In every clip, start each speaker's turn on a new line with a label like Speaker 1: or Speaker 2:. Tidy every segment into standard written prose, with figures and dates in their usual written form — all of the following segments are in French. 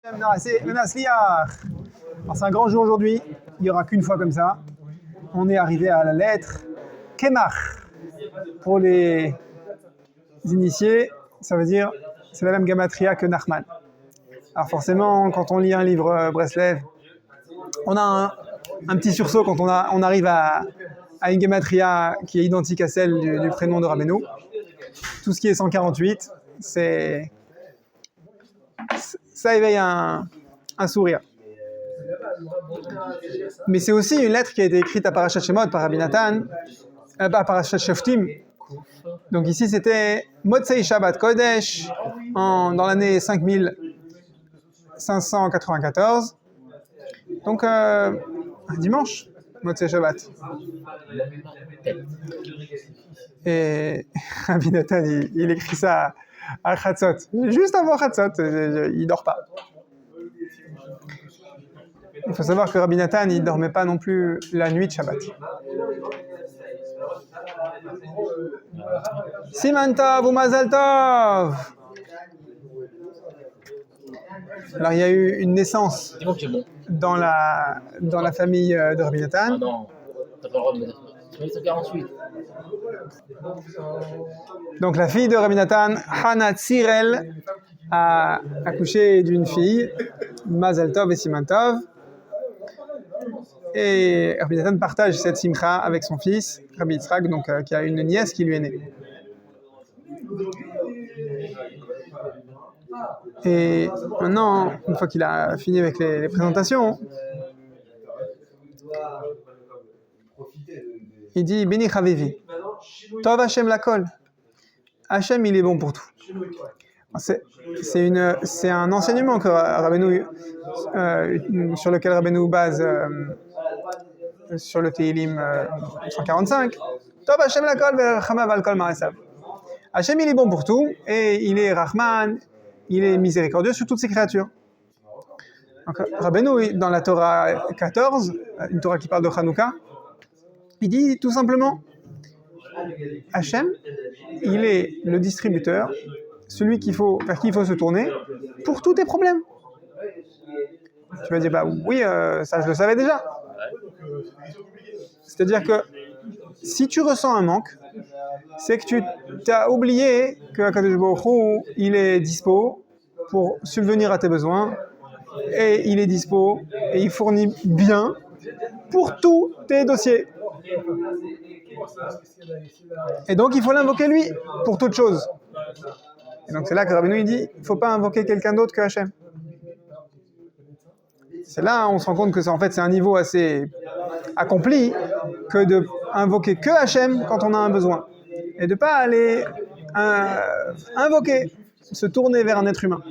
Speaker 1: Alors, c'est un grand jour aujourd'hui, il n'y aura qu'une fois comme ça. On est arrivé à la lettre Kemach. Pour les initiés, ça veut dire, c'est la même gamatria que Nachman. Alors forcément, quand on lit un livre Breslev, on a un petit sursaut quand on arrive à une gematria qui est identique à celle du prénom de Rabbeinu. Tout ce qui est 148, ça éveille un sourire. Mais c'est aussi une lettre qui a été écrite à Parashat Shemot par Rabbi Nathan, à Parashat Shoftim. Donc ici c'était Motzei Shabbat Kodesh dans l'année 5594. Donc dimanche, Motzei Shabbat. Et Rabbi Nathan, il écrit ça à Chatzot, juste avant Chatzot, il dort pas. Il faut savoir que Rabbi Nathan, il dormait pas non plus la nuit de Shabbat. Siman Tov ou Mazal Tov. Alors il y a eu une naissance dans la famille de Rabbi Nathan.
Speaker 2: Ah non, t'as pas le droit de mettre 1948.
Speaker 1: Donc la fille de Rabbi Nathan, Hana Tzirel, a accouché d'une fille, Mazal Tov et Siman Tov. Et Rabbi Nathan partage cette simcha avec son fils, Rabbi Yitzhak, donc qui a une nièce qui lui est née. Et maintenant, une fois qu'il a fini avec les présentations, il dit Beni Chavivi, Tov Hashem lakol. Hashem, il est bon pour tout. C'est un enseignement que Rabbeinu, sur lequel Rabbeinu base sur le Tehillim 145. Tov Hashem lakol ve'rachamav al kol ma'asav. Hashem, il est bon pour tout et il est Rahman, il est miséricordieux sur toutes ses créatures. Donc, Rabbeinu, dans la Torah 14, une Torah qui parle de Hanouka, il dit tout simplement Hashem, il est le distributeur, celui vers qui il faut se tourner pour tous tes problèmes. Tu vas dire, bah oui, ça je le savais déjà. C'est-à-dire que si tu ressens un manque, c'est que tu as oublié que HaKadosh Baruch Hu, il est dispo pour subvenir à tes besoins, et il est dispo, et il fournit bien pour tous tes dossiers. Et donc il faut l'invoquer lui pour toute chose. Et donc c'est là que Rabbeinu il dit, il ne faut pas invoquer quelqu'un d'autre que Hachem. C'est là on se rend compte que c'est un niveau assez accompli que de invoquer que Hachem quand on a un besoin. Et de ne pas aller invoquer, se tourner vers un être humain.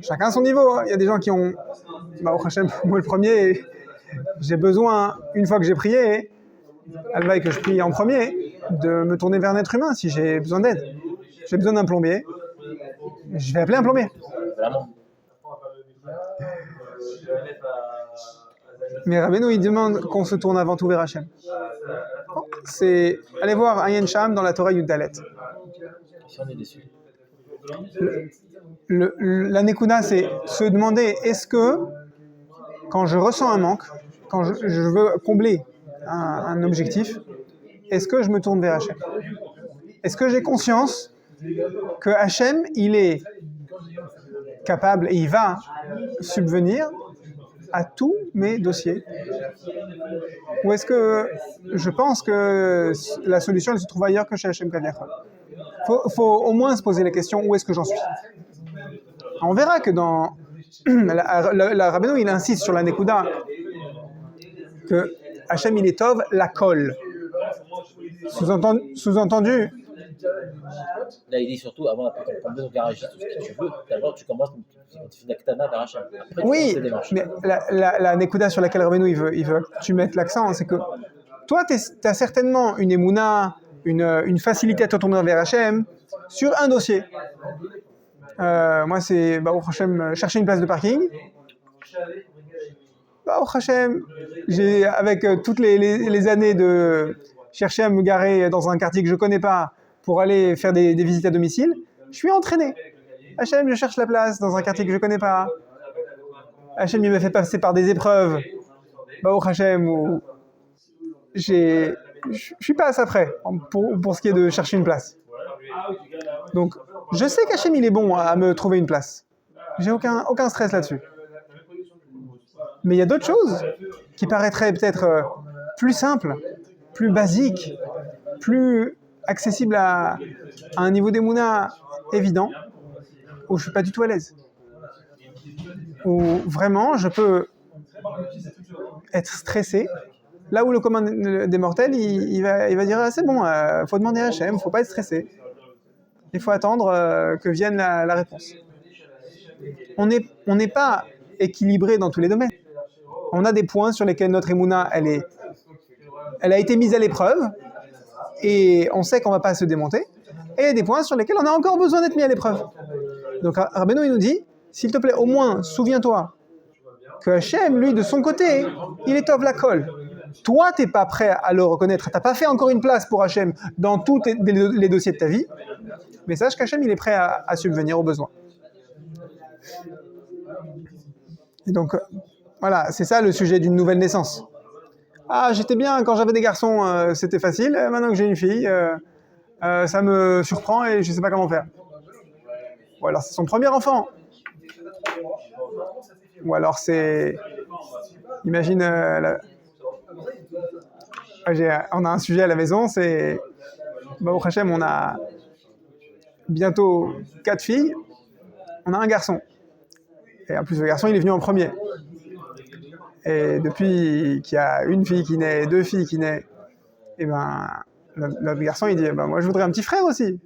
Speaker 1: Chacun son niveau. Il y a des gens qui ont, au Hachem, moi le premier, j'ai besoin, une fois que j'ai prié, Alvaï que je prie en premier, de me tourner vers un être humain si j'ai besoin d'aide. J'ai besoin d'un plombier, je vais appeler un plombier.
Speaker 2: Vraiment.
Speaker 1: Mais Rabbeinu, il demande qu'on se tourne avant tout vers Hachem. C'est aller voir Ayin Sham dans la Torah Yud Dalet.
Speaker 2: Si on est déçu.
Speaker 1: La Nekuda, c'est se demander, est-ce que, quand je ressens un manque, quand je veux combler un objectif, est-ce que je me tourne vers Hachem? Est-ce que j'ai conscience que Hachem, il est capable et il va subvenir à tous mes dossiers? Ou est-ce que je pense que la solution elle se trouve ailleurs que chez Hachem Kaviyachol? Faut au moins se poser la question, où est-ce que j'en suis? On verra que dans la Rabbeinu, il insiste sur la Nekuda que Hachem il est Tov, la colle. Sous-entendu.
Speaker 2: Là, il dit surtout, avant de prendre ton garage, tout ce que tu veux, d'abord tu commences, tu fais d'Aktana vers Hachem. Après,
Speaker 1: oui, mais la Nekuda sur laquelle Rabbeinu il veut que tu mettes l'accent, c'est que toi, tu as certainement une émouna, une facilité à te tourner vers Hachem sur un dossier. Moi, c'est Hachem, chercher une place de parking. Hachem, avec toutes les années de chercher à me garer dans un quartier que je ne connais pas pour aller faire des visites à domicile, je suis entraîné. Hachem, je cherche la place dans un quartier que je ne connais pas. Hachem, il me fait passer par des épreuves. Baruch Hachem, où je suis pas assez prêt pour ce qui est de chercher une place. Donc, je sais qu'Hachem, il est bon à me trouver une place. J'ai aucun stress là-dessus. Mais il y a d'autres choses qui paraîtraient peut-être plus simples, plus basiques, plus accessibles à un niveau d'émouna évident, où je ne suis pas du tout à l'aise. Où vraiment, je peux être stressé. Là où le commun des mortels, il va dire c'est bon, faut demander à Hachem, faut pas être stressé. Il faut attendre que vienne la réponse. On n'est pas équilibré dans tous les domaines. On a des points sur lesquels notre émouna, elle a été mise à l'épreuve et on sait qu'on va pas se démonter. Et il y a des points sur lesquels on a encore besoin d'être mis à l'épreuve. Donc Rabbeinu, il nous dit, s'il te plaît, au moins, souviens-toi que Hachem, lui, de son côté, il est tov la colle. Toi, tu n'es pas prêt à le reconnaître. Tu n'as pas fait encore une place pour Hachem dans tous les dossiers de ta vie. Mais sache qu'Hachem, il est prêt à subvenir aux besoins. Et donc, voilà, c'est ça le sujet d'une nouvelle naissance. Ah, j'étais bien quand j'avais des garçons, c'était facile. Maintenant que j'ai une fille, ça me surprend et je ne sais pas comment faire. Ou alors c'est son premier enfant. Ou alors c'est... Imagine... on a un sujet à la maison, c'est... Baruch Hashem, on a bientôt 4 filles. On a un garçon. Et en plus, le garçon, il est venu en premier. Et depuis qu'il y a une fille qui naît, 2 filles qui naissent, et ben, notre garçon, il dit, moi, je voudrais un petit frère aussi.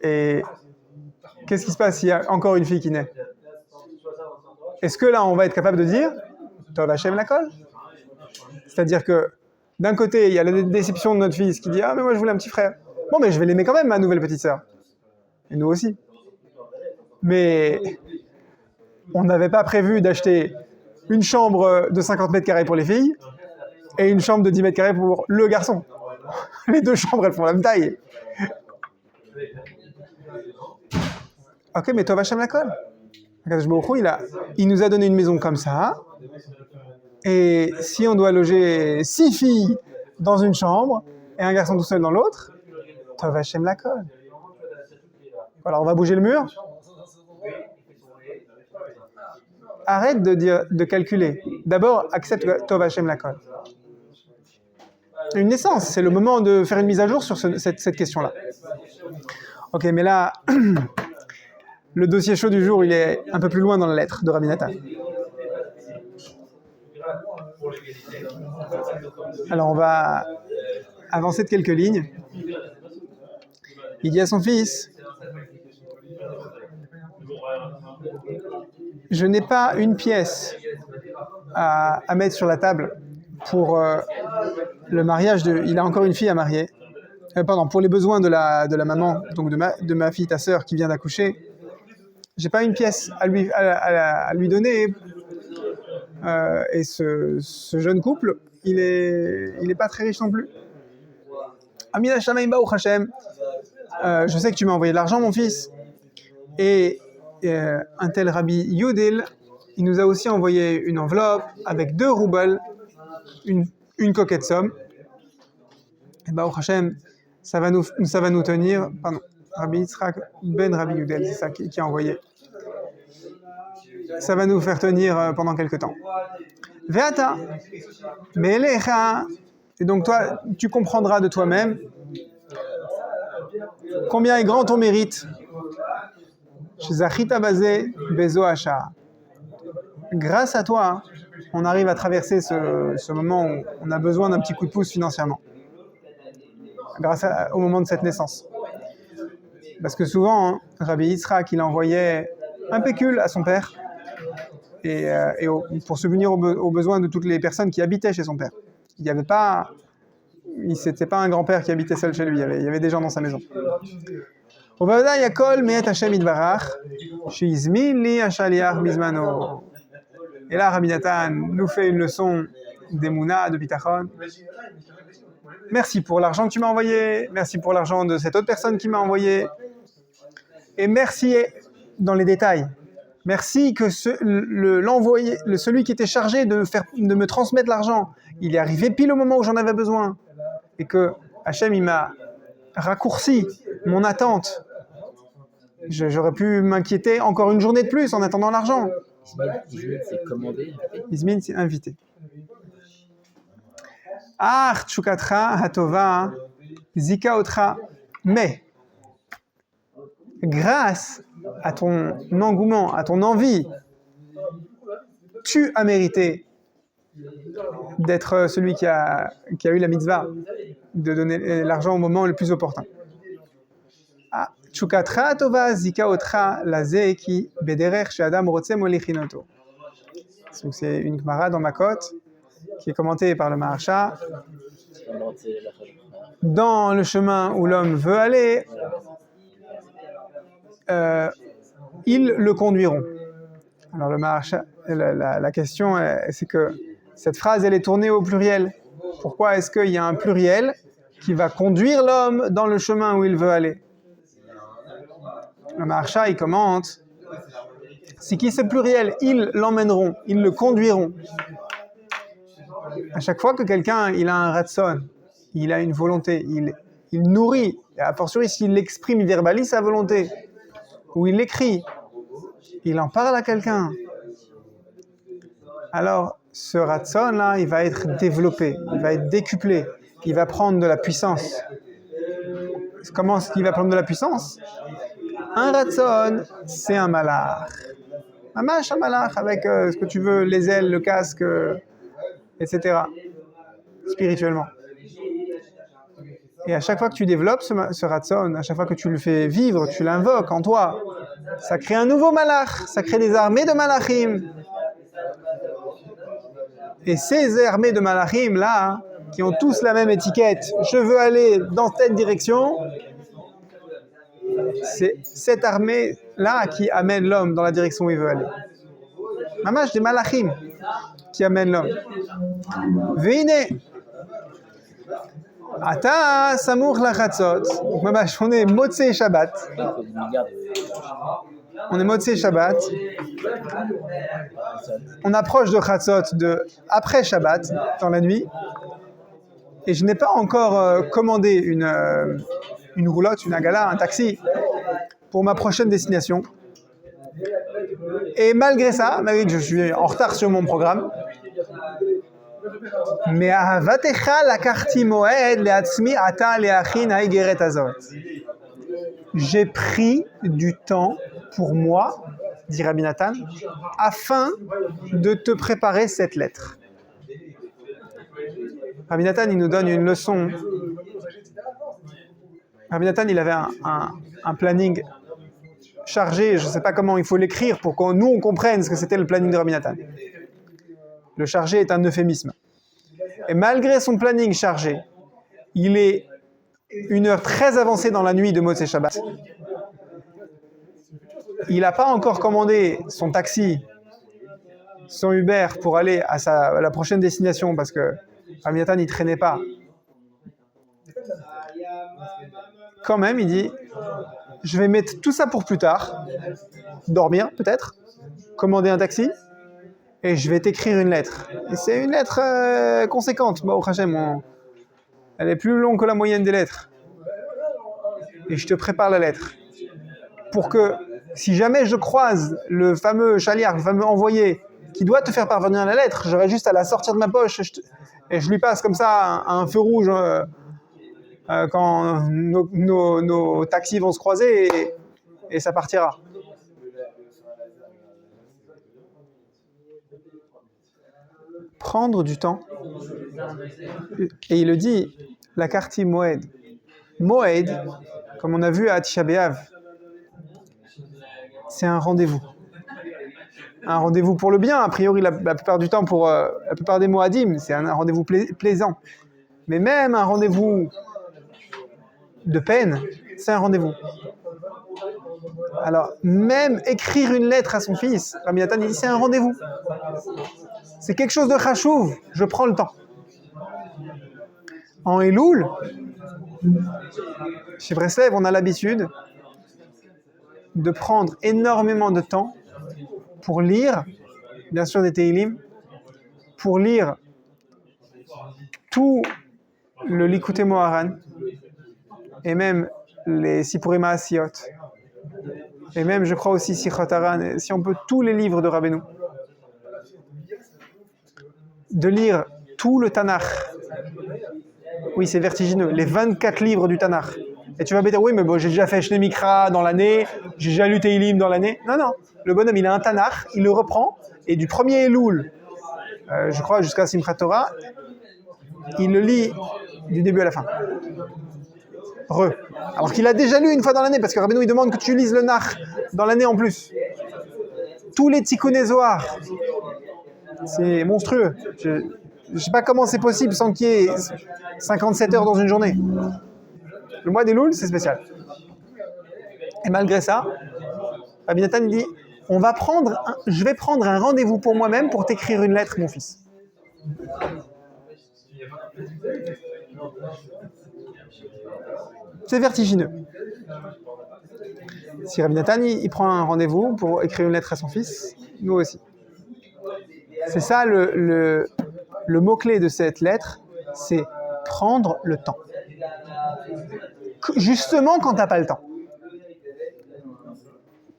Speaker 1: Et qu'est-ce qui se passe s'il y a encore une fille qui naît? Est-ce que là, on va être capable de dire, Tov Hachem la colle? C'est-à-dire que, d'un côté, il y a la déception de notre fils qui dit, mais moi, je voulais un petit frère. Bon, mais je vais l'aimer quand même, ma nouvelle petite sœur. Et nous aussi. Mais on n'avait pas prévu d'acheter une chambre de 50 mètres carrés pour les filles et une chambre de 10 mètres carrés pour le garçon. Les 2 chambres, elles font la même taille. Ok, mais Tov Hachem la colle. Il nous a donné une maison comme ça. Et si on doit loger 6 filles dans une chambre et un garçon tout seul dans l'autre, Tov Hachem la colle. Alors on va bouger le mur. Arrête de calculer. D'abord, accepte que Tov Hachem la colle. Une naissance, c'est le moment de faire une mise à jour sur cette question-là. Ok, mais là, le dossier chaud du jour, il est un peu plus loin dans la lettre de Rabbi Nathan. Alors on va avancer de quelques lignes. Il dit à son fils, je n'ai pas une pièce à mettre sur la table pour le mariage il a encore une fille à marier. Pour les besoins de la maman, donc de ma fille, ta sœur, qui vient d'accoucher. J'ai pas une pièce à lui donner. Et ce jeune couple, il est pas très riche non plus. Amina Shamaim Baruch Hashem. Je sais que tu m'as envoyé de l'argent, mon fils. Et un tel Rabbi Yudel, il nous a aussi envoyé une enveloppe avec 2 roubles, une coquette somme. Et Baruch Hashem, ça va nous tenir. Pardon, Rabbi Yitzhak ben Rabbi Yudel, c'est ça qui a envoyé. Ça va nous faire tenir pendant quelques temps. Ve'ata, me'elecha. Et donc toi, tu comprendras de toi-même combien est grand ton mérite. Grâce à toi, on arrive à traverser ce moment où on a besoin d'un petit coup de pouce financièrement. Grâce au moment de cette naissance. Parce que souvent, Rabbi Yitzhak, il envoyait un pécule à son père et pour subvenir aux besoins de toutes les personnes qui habitaient chez son père. C'était pas un grand-père qui habitait seul chez lui, il y avait des gens dans sa maison. Et là, Rabbi Nathan nous fait une leçon d'Emouna, de Bitachon. merci pour l'argent que tu m'as envoyé, merci pour l'argent de cette autre personne qui m'a envoyé, et merci dans les détails. Merci que celui qui était chargé de me transmettre l'argent, il est arrivé pile au moment où j'en avais besoin, et que Hachem, il m'a raccourci mon attente. J'aurais pu m'inquiéter encore une journée de plus en attendant l'argent.
Speaker 2: Izmin, c'est commandé.
Speaker 1: Izmin, c'est invité. Ar tchukatra hatova zika otra. Mais, grâce à ton engouement, à ton envie, tu as mérité d'être celui qui a eu la mitzvah, de donner l'argent au moment le plus opportun. Tchukatra tova zika otra laze ki bederech she'adam rotze molichinoto. Donc c'est une Gemara dans Makot qui est commentée par le Maharsha. Dans le chemin où l'homme veut aller, ils le conduiront. Alors le Maharsha, la question, c'est que cette phrase, elle est tournée au pluriel. Pourquoi est-ce qu'il y a un pluriel qui va conduire l'homme dans le chemin où il veut aller? Le Maharsha, il commente, c'est qui ce pluriel? Ils l'emmèneront, ils le conduiront. À chaque fois que quelqu'un il a un ratson, il a une volonté, il nourrit, et a fortiori s'il l'exprime, il verbalise sa volonté, ou il l'écrit, il en parle à quelqu'un, alors ce ratson-là, il va être développé, il va être décuplé, il va prendre de la puissance. Comment est-ce qu'il va prendre de la puissance? Un ratson, c'est un malach. Un malach avec ce que tu veux, les ailes, le casque, etc. Spirituellement. Et à chaque fois que tu développes ce ratson, à chaque fois que tu le fais vivre, tu l'invoques en toi, ça crée un nouveau malach, ça crée des armées de malachim. Et ces armées de malachim là, qui ont tous la même étiquette, je veux aller dans cette direction, c'est cette armée-là qui amène l'homme dans la direction où il veut aller. Mamash des malachim qui amènent l'homme. Veine, ata samour lachatzot. Mamash, on est Motzei Shabbat. On est Motzei Shabbat. On approche de Chatzot après Shabbat, dans la nuit. Et je n'ai pas encore commandé une roulotte, une agala, un taxi pour ma prochaine destination. Et malgré ça, malgré que je suis en retard sur mon programme, mais ahavatecha lakarti moed leatzmi ata leachin haigeret azot. J'ai pris du temps pour moi, dit Rabbi Nathan, afin de te préparer cette lettre. Rabbi Nathan, il nous donne une leçon. Rabbi Nathan, il avait un planning chargé, je ne sais pas comment il faut l'écrire pour que nous on comprenne ce que c'était le planning de Rabbi Nathan. Le chargé est un euphémisme. Et malgré son planning chargé, il est une heure très avancée dans la nuit de Motzei Shabbat. Il n'a pas encore commandé son taxi, son Uber pour aller à la prochaine destination parce que Rabbi Nathan, il ne traînait pas. Quand même, il dit, je vais mettre tout ça pour plus tard, dormir peut-être, commander un taxi, et je vais t'écrire une lettre. Et c'est une lettre conséquente. Bon, Hachem, elle est plus longue que la moyenne des lettres. Et je te prépare la lettre. Pour que, si jamais je croise le fameux chaliar, le fameux envoyé, qui doit te faire parvenir la lettre, j'aurai juste à la sortir de ma poche et je lui passe comme ça un feu rouge quand nos taxis vont se croiser et ça partira. Prendre du temps. Et il le dit, la karti moed. Moed, comme on a vu à Tisha B'Av, c'est un rendez-vous. Un rendez-vous pour le bien, a priori la plupart du temps pour la plupart des moadim, c'est un rendez-vous plaisant. Mais même un rendez-vous de peine, c'est un rendez-vous. Alors, même écrire une lettre à son fils, Rabbi Nathan dit, c'est un rendez-vous. C'est quelque chose de chachouv, je prends le temps. En Elul, chez Breslev, on a l'habitude de prendre énormément de temps pour lire, bien sûr des Tehillim, pour lire tout le Likutei Moharan, et même les Sipurim Ha'asiyot, et même, je crois aussi, Sichot Haran, si on peut, tous les livres de Rabbeinu, de lire tout le Tanakh. Oui, c'est vertigineux, les 24 livres du Tanakh. Et tu vas me dire, oui, mais bon, j'ai déjà fait Shne Mikra dans l'année, j'ai déjà lu Tehillim dans l'année. Non, non, le bonhomme, il a un Tanakh, il le reprend, et du premier Elul, je crois, jusqu'à Simchat Torah, il le lit du début à la fin. Alors qu'il a déjà lu une fois dans l'année, parce que Rabbeinu, il demande que tu lises le Nach dans l'année en plus. Tous les Tikkuné Zohar, c'est monstrueux. Je ne sais pas comment c'est possible sans qu'il y ait 57 heures dans une journée. Le mois des Loul, c'est spécial. Et malgré ça, Rabbi Nathan dit, je vais prendre un rendez-vous pour moi-même pour t'écrire une lettre, mon fils. C'est vertigineux. Si Rabbi Nathan, il prend un rendez-vous pour écrire une lettre à son fils, nous aussi. C'est ça le mot-clé de cette lettre, c'est prendre le temps. Justement quand tu n'as pas le temps.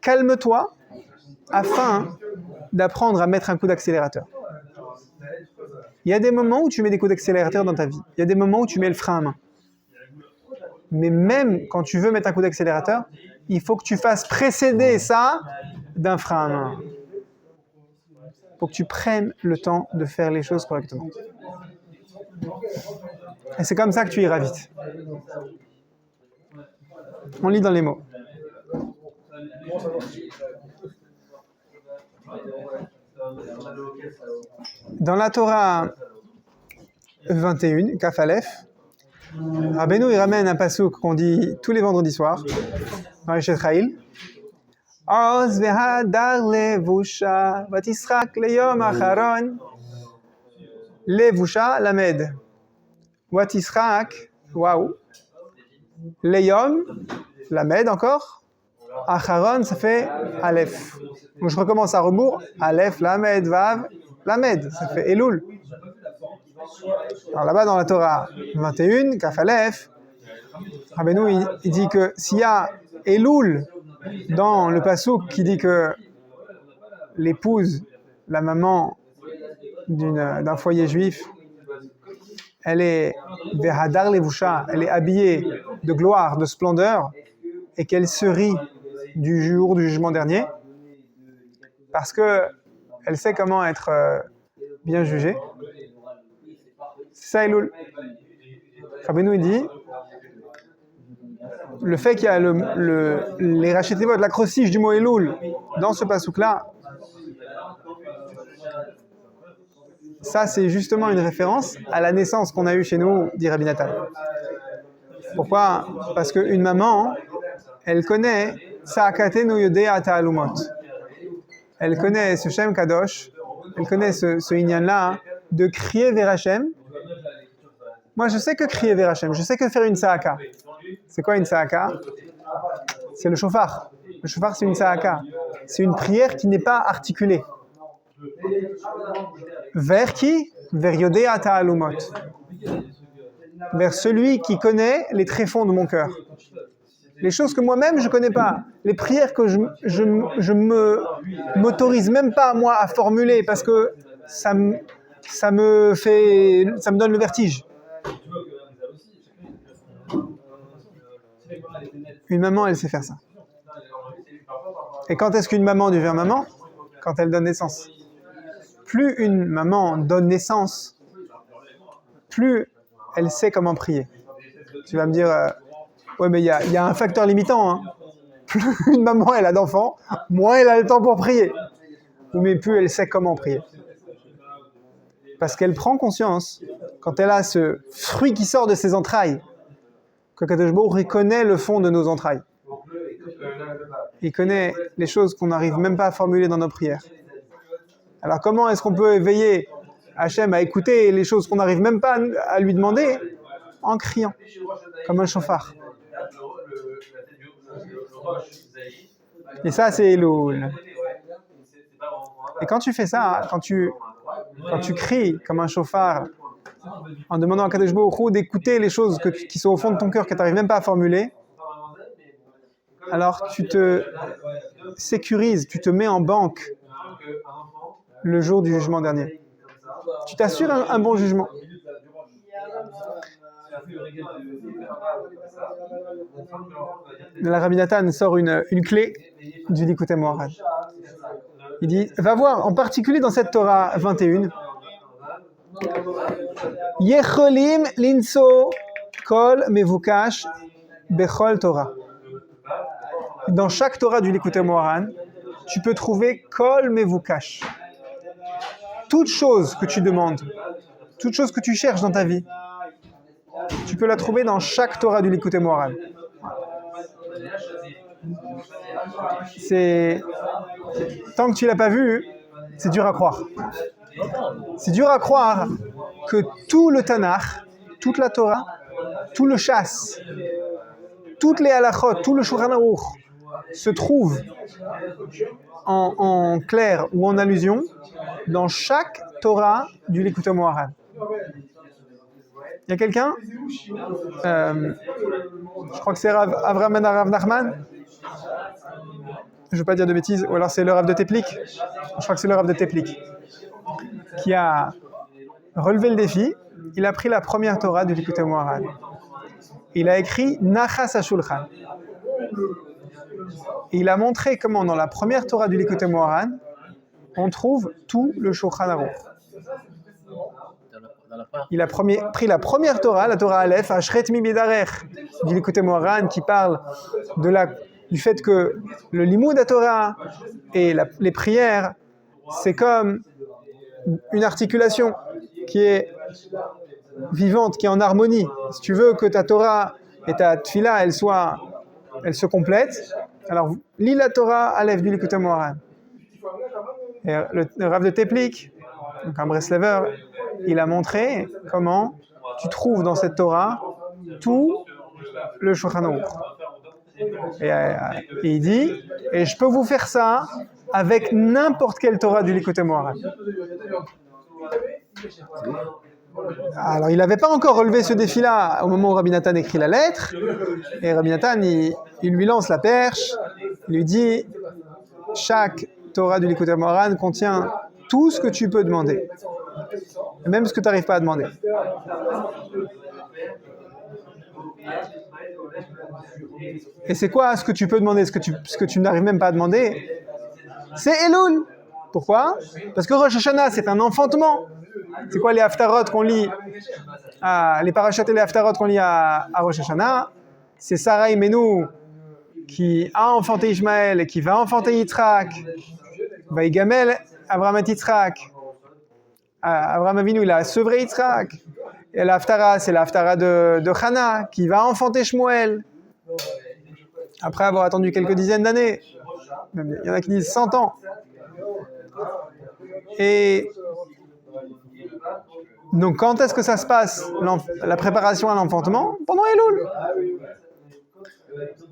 Speaker 1: Calme-toi afin d'apprendre à mettre un coup d'accélérateur. Il y a des moments où tu mets des coups d'accélérateur dans ta vie. Il y a des moments où tu mets le frein à main. Mais même quand tu veux mettre un coup d'accélérateur, il faut que tu fasses précéder ça d'un frein à main. Il faut que tu prennes le temps de faire les choses correctement. Et c'est comme ça que tu iras vite. On lit dans les mots. Dans la Torah 21, Kaf Aleph, Rabbeinu il ramène un passouk qu'on dit tous les vendredis soirs dans les Chaïl. Oz vehadar levusha vatisrak leyom acharon levusha lamed vatisrak waouh leyom lamed encore acharon ça fait Aleph. Donc je recommence à rebours Aleph lamed vav lamed ça fait Elul. Alors là-bas dans la Torah 21, Kaf Aleph, Rabbeinu il dit que s'il y a Elul dans le passouk qui dit que l'épouse, la maman d'un foyer juif, elle est Vehadar Levusha, elle est habillée de gloire, de splendeur, et qu'elle se rit du jour du jugement dernier, parce qu'elle sait comment être bien jugée. C'est ça Elul. Rabbeinu il dit, le fait qu'il y a les rachetevot, l'acrostiche du mot Elul dans ce passouk-là, ça c'est justement une référence à la naissance qu'on a eue chez nous, dit Rabbi Nathan. Pourquoi ? Parce qu'une maman, elle connaît Sa'akatenu Yodea Ta'alumot. Elle connaît ce Shem Kadosh, elle connaît ce Inyan-là de crier vers Hachem. Moi je sais que crier vers Hachem, je sais que faire une Sa'aka. C'est quoi une Sa'aka ? C'est le shofar. Le shofar, c'est une Sa'aka. C'est une prière qui n'est pas articulée. Vers qui ? Vers Yodea Ta'alumot. Vers celui qui connaît les tréfonds de mon cœur. Les choses que moi-même je ne connais pas. Les prières que je m'autorise même pas moi à formuler parce que ça me donne le vertige. Une maman, elle sait faire ça. Et quand est-ce qu'une maman devient maman ? Quand elle donne naissance. Plus une maman donne naissance, plus elle sait comment prier. Tu vas me dire, ouais, mais il y a un facteur limitant. Hein. Plus une maman elle a d'enfants, moins elle a le temps pour prier. Mais plus elle sait comment prier. Parce qu'elle prend conscience, quand elle a ce fruit qui sort de ses entrailles, que Kadosh Baruch Hu connaît le fond de nos entrailles. Il connaît les choses qu'on n'arrive même pas à formuler dans nos prières. Alors comment est-ce qu'on peut éveiller Hachem à écouter les choses qu'on n'arrive même pas à lui demander ? en criant, comme un chauffard. Et ça, c'est Elul. Et quand tu fais ça, quand tu cries comme un chauffard, en demandant à Kadosh Baruch Hu d'écouter les choses qui sont au fond de ton cœur, que tu n'arrives même pas à formuler, alors tu te sécurises, tu te mets en banque le jour du jugement dernier. Tu t'assures un bon jugement. Le Rabbi Nathan sort une clé du Likutei Moharan. Il dit, va voir, en particulier dans cette Torah 21, Yecholim linso kol mevukash bechol Torah. Dans chaque Torah du Likutei Moharan, tu peux trouver kol mevukash. Toute chose que tu demandes, toute chose que tu cherches dans ta vie, tu peux la trouver dans chaque Torah du Likutei Moharan. Tant que tu l'as pas vu, c'est dur à croire. C'est dur à croire que tout le Tanakh, toute la Torah, tout le Shas, toutes les halachot, tout le Shulchan Aruch se trouve en clair ou en allusion dans chaque Torah du Likutei Moharan. Il y a quelqu'un, je crois que c'est Avraham Ben Rav Nachman, je ne veux pas dire de bêtises, ou alors c'est le Rav de Teplik, je crois que c'est le Rav de Teplik, qui a relevé le défi. Il a pris la première Torah du Likutei Moharan. Il a écrit Nachas HaShulchan. Et il a montré comment dans la première Torah du Likutei Moharan, on trouve tout le Shulchan Aruch. Il a pris la première Torah, la Torah Aleph, Ashret Mi Bidarech, du Likutei Moharan, qui parle du fait que le Limud à Torah et les prières, c'est comme une articulation qui est vivante, qui est en harmonie. Si tu veux que ta Torah et ta Tfila, elles se complètent, alors lis la Torah Aleph du Likutei Moharan. Et le Rav de Teplik, donc un Breslever, il a montré comment tu trouves dans cette Torah tout le Shulchan Aruch. Et il dit, et je peux vous faire ça avec n'importe quelle Torah du Likutei Moharan. Alors, il n'avait pas encore relevé ce défi-là au moment où Rabbi Nathan écrit la lettre. Et Rabbi Nathan, il lui lance la perche. Il lui dit, chaque Torah du Likutei Moharan contient tout ce que tu peux demander. Même ce que tu n'arrives pas à demander. Et c'est quoi ce que tu peux demander, ce que tu n'arrives même pas à demander? C'est Elul. Pourquoi? Parce que Rosh Hashanah, c'est un enfantement. C'est quoi les haftarot qu'on lit, les parashot et les haftarot qu'on lit à Rosh Hashanah? C'est Sarah Imenu qui a enfanté Ishmaël et qui va enfanter Yitzhak. Va y gamel Abraham et Yitzhak. Abraham Avinu, il a sevré Yitzhak. Et l'haftara, c'est l'haftara de Hana qui va enfanter Shmuel. Après avoir attendu quelques dizaines d'années. Il y en a qui disent 100 ans. Et donc, quand est-ce que ça se passe, la préparation à l'enfantement? Pendant Elul.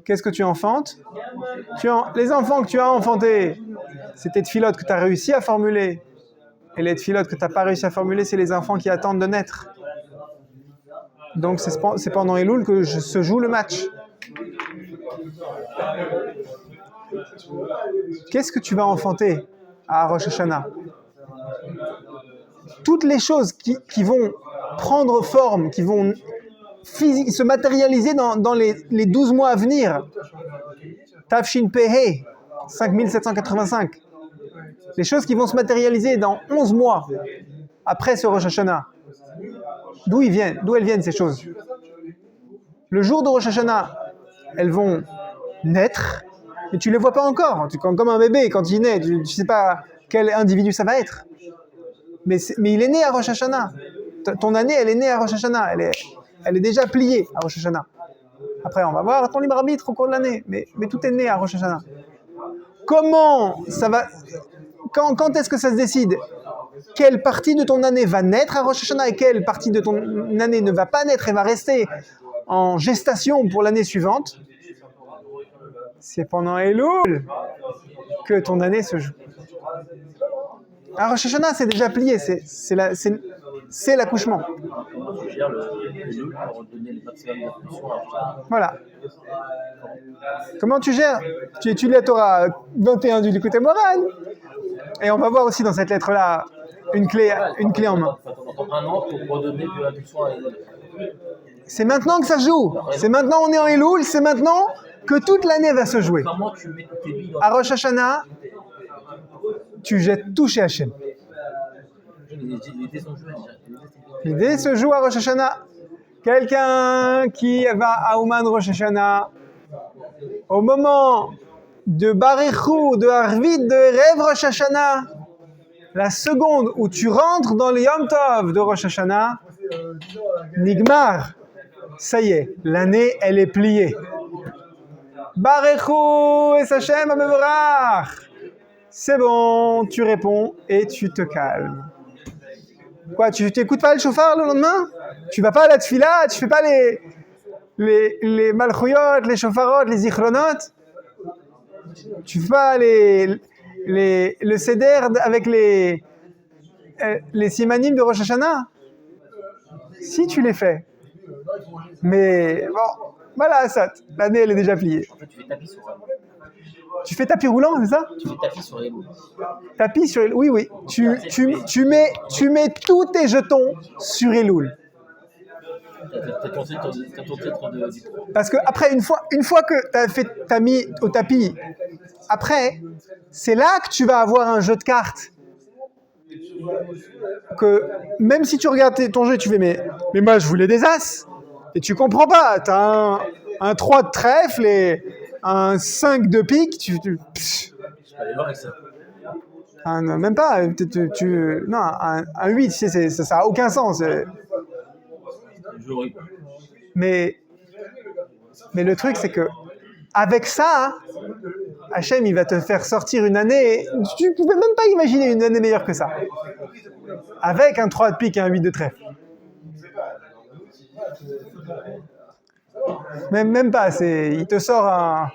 Speaker 1: Qu'est-ce que tu enfantes? Les enfants que tu as enfantés, c'est tes tfilotes que tu as réussi à formuler. Et les tfilotes que tu n'as pas réussi à formuler, c'est les enfants qui attendent de naître. Donc, c'est pendant Elul que se joue le match. Qu'est-ce que tu vas enfanter à Rosh Hashanah? Toutes les choses qui vont prendre forme, qui vont se matérialiser dans les 12 mois à venir. Tafshin Pehe, 5785. Les choses qui vont se matérialiser dans 11 mois après ce Rosh Hashanah. D'où elles viennent ces choses? Le jour de Rosh Hashanah, elles vont naître, mais tu ne les vois pas encore. Comme un bébé, quand il naît, tu ne sais pas quel individu ça va être. Mais il est né à Rosh Hashanah. Ton année, elle est née à Rosh Hashanah. Elle est déjà pliée à Rosh Hashanah. Après, on va voir ton libre arbitre au cours de l'année. Mais tout est né à Rosh Hashanah. Comment ça va... Quand est-ce que ça se décide? quelle partie de ton année va naître à Rosh Hashanah et quelle partie de ton année ne va pas naître et va rester en gestation pour l'année suivante, c'est pendant Elul que ton année se joue. À Rosh Hashanah, c'est déjà plié, c'est l'accouchement.
Speaker 2: Comment tu gères le jeu pour donner le maximum d'impulsion à
Speaker 1: Voilà. Comment tu gères? Tu étudies la Torah 21 du Likutei Moharan. Et on va voir aussi dans cette lettre-là une clé en main.
Speaker 2: Il faut attendre un an pour redonner de l'impulsion à Elul.
Speaker 1: C'est maintenant que ça se joue. C'est maintenant on est en Elul, c'est maintenant que toute l'année va se jouer.
Speaker 2: Comment tu mets tes billes dans
Speaker 1: À Rosh Hashanah, tu jettes tout chez Hachem.
Speaker 2: les dés sont joués?
Speaker 1: L'idée se joue à Rosh Hashanah. Quelqu'un qui va à Ouman Rosh Hashanah, au moment de Barichou, de Harvit, de Erev Rosh Hashanah, la seconde où tu rentres dans le Yom Tov de Rosh Hashanah, Nigmar, ça y est, l'année elle est pliée. Barichou et Sachem Amevorach. C'est bon, tu réponds et tu te calmes. Quoi, tu t'écoutes pas le chauffard le lendemain? Tu vas pas à la tfila, tu fais pas les malchouyot, les chauffarot, les zichronot? Tu fais pas le seder avec les simanim de Rosh Hashanah? Si tu les fais. Mais bon, voilà, ça, l'année elle est déjà pliée.
Speaker 2: En fait, tu fais tapis sur
Speaker 1: Tu fais tapis roulant, c'est ça?
Speaker 2: Tu fais tapis sur Elul.
Speaker 1: Tapis sur Elul, oui. Tu mets tous tes jetons sur Elul.
Speaker 2: T'as ton titre de...
Speaker 1: Parce que après, une fois que t'as mis au tapis, après, c'est là que tu vas avoir un jeu de cartes. Que même si tu regardes ton jeu, tu fais mais moi je voulais des as. Et tu comprends pas. T'as un 3 de trèfle et un 5 de pique.
Speaker 2: Je vais aller voir avec ça.
Speaker 1: Non, même pas. Non, un 8, ça n'a aucun sens. Mais le truc, c'est que avec ça, Hachem, il va te faire sortir une année. Tu ne pouvais même pas imaginer une année meilleure que ça. Avec un 3 de pique et un 8 de trèfle. Même pas. Il te sort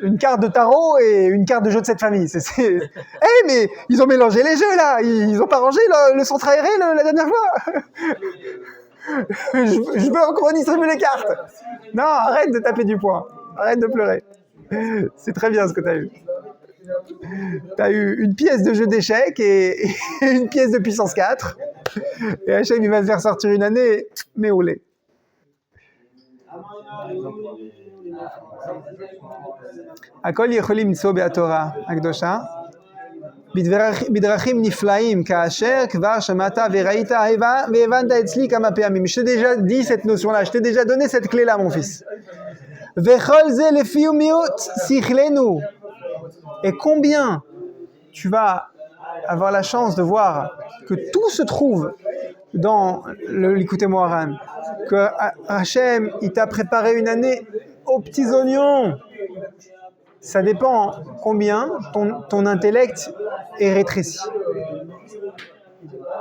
Speaker 1: une carte de tarot et une carte de jeu de cette famille. Mais ils ont mélangé les jeux là. Ils n'ont pas rangé le centre aéré la dernière fois. Je veux encore redistribuer les cartes. Non, arrête de taper du poing. Arrête de pleurer. C'est très bien ce que tu as eu. Tu as eu une pièce de jeu d'échecs et une pièce de puissance 4. Et Hachem, il va te faire sortir une année, mais au lait. הכל יכולים למצוא בתורה הקדושה בדרכים נפלאים כאשר כבר שמעת וראית והבנת אצלי כמה פעמים. Je t'ai déjà dit cette notion-là, je t'ai déjà donné cette clé-là, mon fils. וכל זה לפי ומיעוט שכלנו. Et combien tu vas avoir la chance de voir que tout se trouve dans le Likutei Moharan, que Hachem, il t'a préparé une année aux petits oignons. Ça dépend combien ton intellect est rétréci.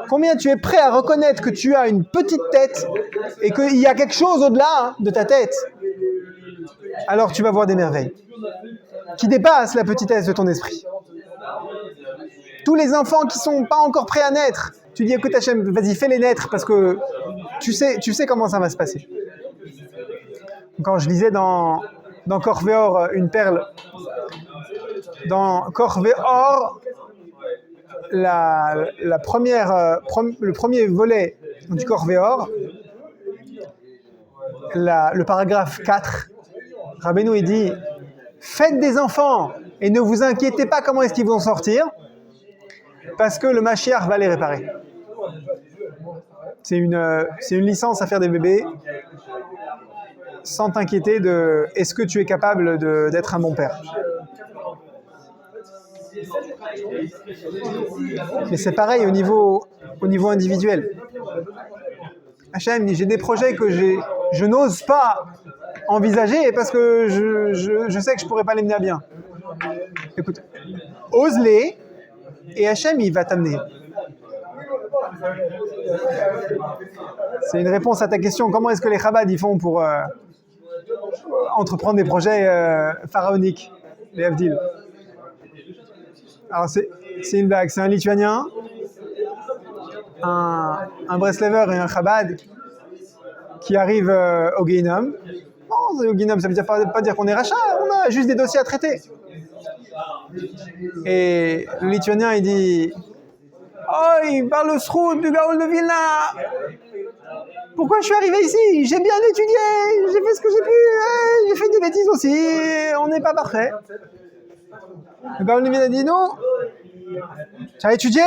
Speaker 1: Combien tu es prêt à reconnaître que tu as une petite tête et qu'il y a quelque chose au-delà de ta tête. Alors tu vas voir des merveilles qui dépassent la petitesse de ton esprit. Tous les enfants qui sont pas encore prêts à naître, tu dis écoute Hachem, vas-y fais-les naître parce que tu sais comment ça va se passer. Quand je lisais dans Korveor une perle, dans Korveor, le premier volet du Korveor, le paragraphe 4, Rabbeinu il dit faites des enfants et ne vous inquiétez pas comment est-ce qu'ils vont sortir parce que le Mashiach va les réparer. C'est une licence à faire des bébés sans t'inquiéter de est-ce que tu es capable d'être un bon père. Mais c'est pareil au niveau individuel. Hachem dit j'ai des projets que je n'ose pas envisager parce que je sais que je pourrais pas les mener à bien. Écoute, ose-les et Hachem il va t'amener. C'est une réponse à ta question. Comment est-ce que les Chabad ils font pour entreprendre des projets pharaoniques, les Avdil? Alors c'est une blague. C'est un Lituanien, un Breslaver et un Chabad qui arrivent au Guéhinam. Oh, au Guéhinam, ça veut dire pas dire qu'on est rachat, on a juste des dossiers à traiter. Et le Lituanien, il dit « Oh, il parle au Sroud du Gaol de Vilna. Pourquoi je suis arrivé ici? J'ai bien étudié, j'ai fait ce que j'ai pu, j'ai fait des bêtises aussi, on n'est pas parfait. » Le Gaol de Vilna dit « Non, tu as étudié,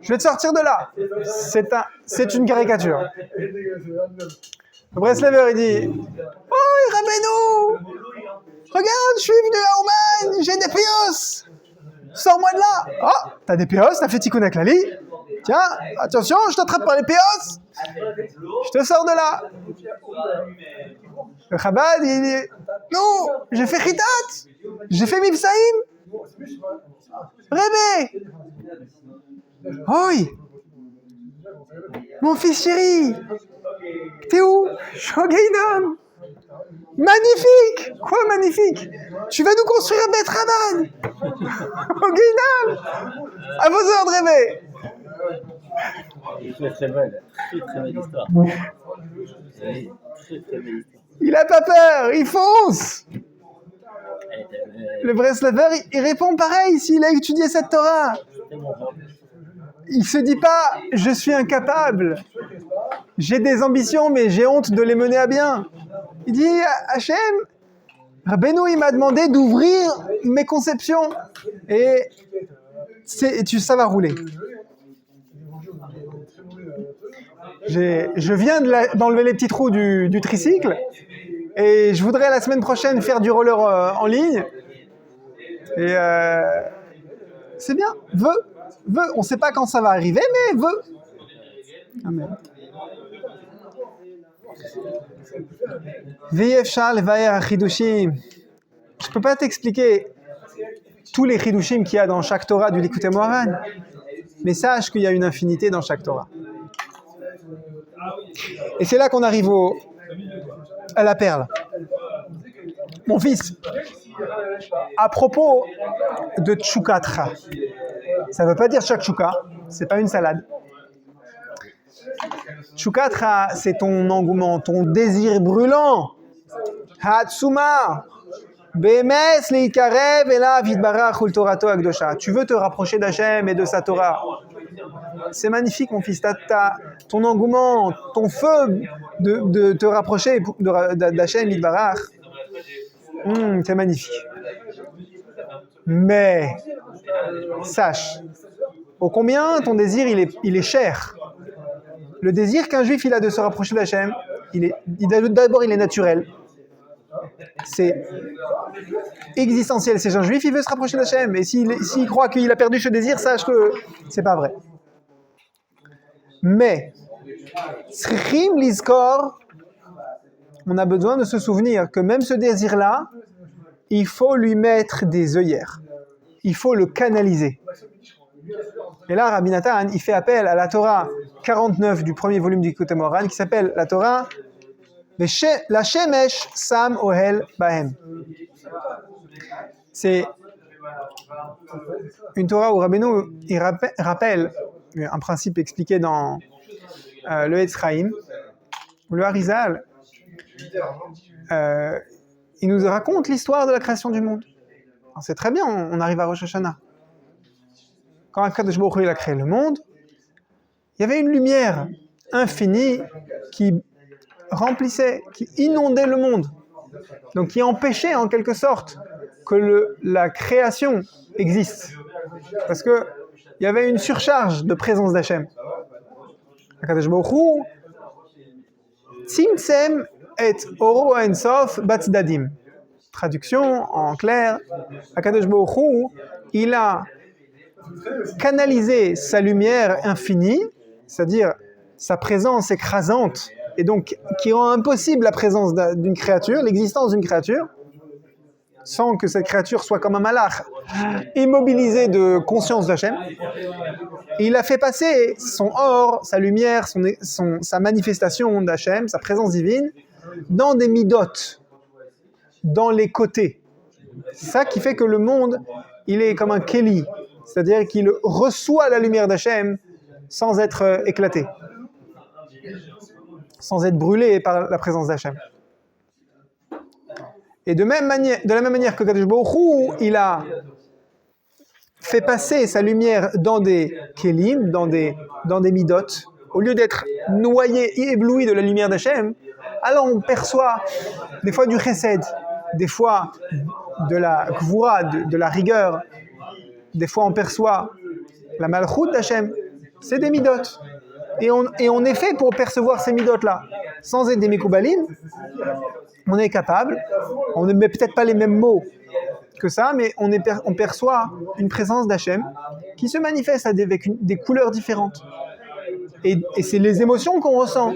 Speaker 1: je vais te sortir de là. » C'est une caricature. Le Breslaver, il dit « Oh, Rabbeinu, regarde, je suis venu à Ouman, j'ai des péos. Sors-moi de là. » Oh, t'as des péos, t'as fait Tikkun HaKlali. Tiens, attention, je t'attrape par les péos. Je te sors de là. Le Chabad, il dit « Non, j'ai fait Chitat, j'ai fait Mivsaïm. Rebbe. Oi, mon fils chéri, t'es où? Je suis au Guéhinam. Magnifique! Quoi magnifique? Tu vas nous construire un Beth Raban au Guéhinam. À vos ordres, Rebbe.
Speaker 2: Très belle histoire. Très belle histoire.
Speaker 1: Il a pas peur, il fonce. Le Breslaver, il répond pareil s'il a étudié cette Torah. Il se dit pas, je suis incapable. J'ai des ambitions, mais j'ai honte de les mener à bien. Il dit, Hachem, Rabbeinu, il m'a demandé d'ouvrir mes conceptions. Et ça va rouler. Je viens d'enlever les petits trous du tricycle. Et je voudrais la semaine prochaine faire du roller en ligne. Et c'est bien. Veut. On ne sait pas quand ça va arriver, mais veut. Amen. Je ne peux pas t'expliquer tous les chidushim qu'il y a dans chaque Torah du Likutei Moharan, mais sache qu'il y a une infinité dans chaque Torah. Et c'est là qu'on arrive à la perle. Mon fils, à propos de tchoukatra, ça ne veut pas dire shakshuka, c'est pas une salade. Tchoukatra, c'est ton engouement, ton désir brûlant. Hatsuma, bemes leikarev elav yitbarach ul torato akdosha. Tu veux te rapprocher d'Hachem et de sa Torah. C'est magnifique, mon fils. Ton engouement, ton feu de te rapprocher d'Hachem yitbarach. C'est magnifique. Mais sache, ô combien ton désir il est cher. Le désir qu'un juif il a de se rapprocher d'Hachem, d'abord il est naturel. C'est existentiel. C'est un juif, il veut se rapprocher d'Hachem. Et s'il croit qu'il a perdu ce désir, sache que c'est pas vrai. Mais, tzrichim lizkor, on a besoin de se souvenir que même ce désir-là, il faut lui mettre des œillères. Il faut le canaliser. Et là, Rabbi Nathan, il fait appel à la Torah 49 du premier volume du Likutei Moharan, qui s'appelle la Torah La Shemesh Sam Ohel Bahem. C'est une Torah où Rabbeinu il rappelle un principe expliqué dans le Etz Chaim, où le Harizal il nous raconte l'histoire de la création du monde. Alors c'est très bien, on arrive à Rosh Hashanah. Quand Akadosh Baruch Hu il a créé le monde, il y avait une lumière infinie qui remplissait, qui inondait le monde. Donc qui empêchait en quelque sorte que la création existe. Parce qu'il y avait une surcharge de présence d'Hachem. Akadosh Baruch Hu Tzimtzem et Oro Ensof Batzdadim. Traduction en clair, Akadosh Baruch Hu, il a canalisé sa lumière infinie, c'est-à-dire sa présence écrasante, et donc qui rend impossible la présence d'une créature, l'existence d'une créature, sans que cette créature soit comme un malach, immobilisé de conscience d'Hachem. Et il a fait passer son or, sa lumière, sa manifestation d'Hachem, sa présence divine, dans des midot, dans les côtés. C'est ça qui fait que le monde, il est comme un keli, c'est-à-dire qu'il reçoit la lumière d'Hachem sans être éclaté, sans être brûlé par la présence d'Hachem. Et de la même manière que Kadosh Baruch Hu, il a fait passer sa lumière dans des kelim, dans des midot, au lieu d'être noyé et ébloui de la lumière d'Hachem, alors on perçoit des fois du chesed, des fois de la gvura, de la rigueur, des fois on perçoit la malchoute d'Hachem. C'est des midot. Et on est fait pour percevoir ces midot-là. Sans être des mekoubalim, on est capable, on ne met peut-être pas les mêmes mots que ça, mais on perçoit une présence d'Hachem qui se manifeste avec des couleurs différentes. Et c'est les émotions qu'on ressent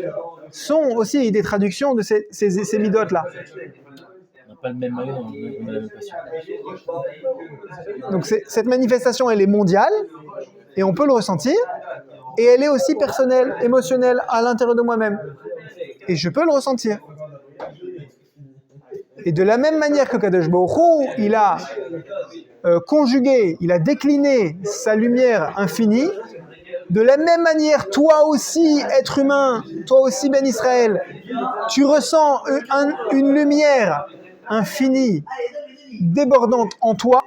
Speaker 1: sont aussi des traductions de ces midot-là.
Speaker 2: On n'a pas le même maillot, on a la même passion.
Speaker 1: Donc cette manifestation, elle est mondiale, et on peut le ressentir, et elle est aussi personnelle, émotionnelle, à l'intérieur de moi-même. Et je peux le ressentir. Et de la même manière que Kadosh Baruch Hu, il a conjugué, il a décliné sa lumière infinie, de la même manière, toi aussi, être humain, toi aussi, Ben Israël, tu ressens une lumière infinie, débordante en toi,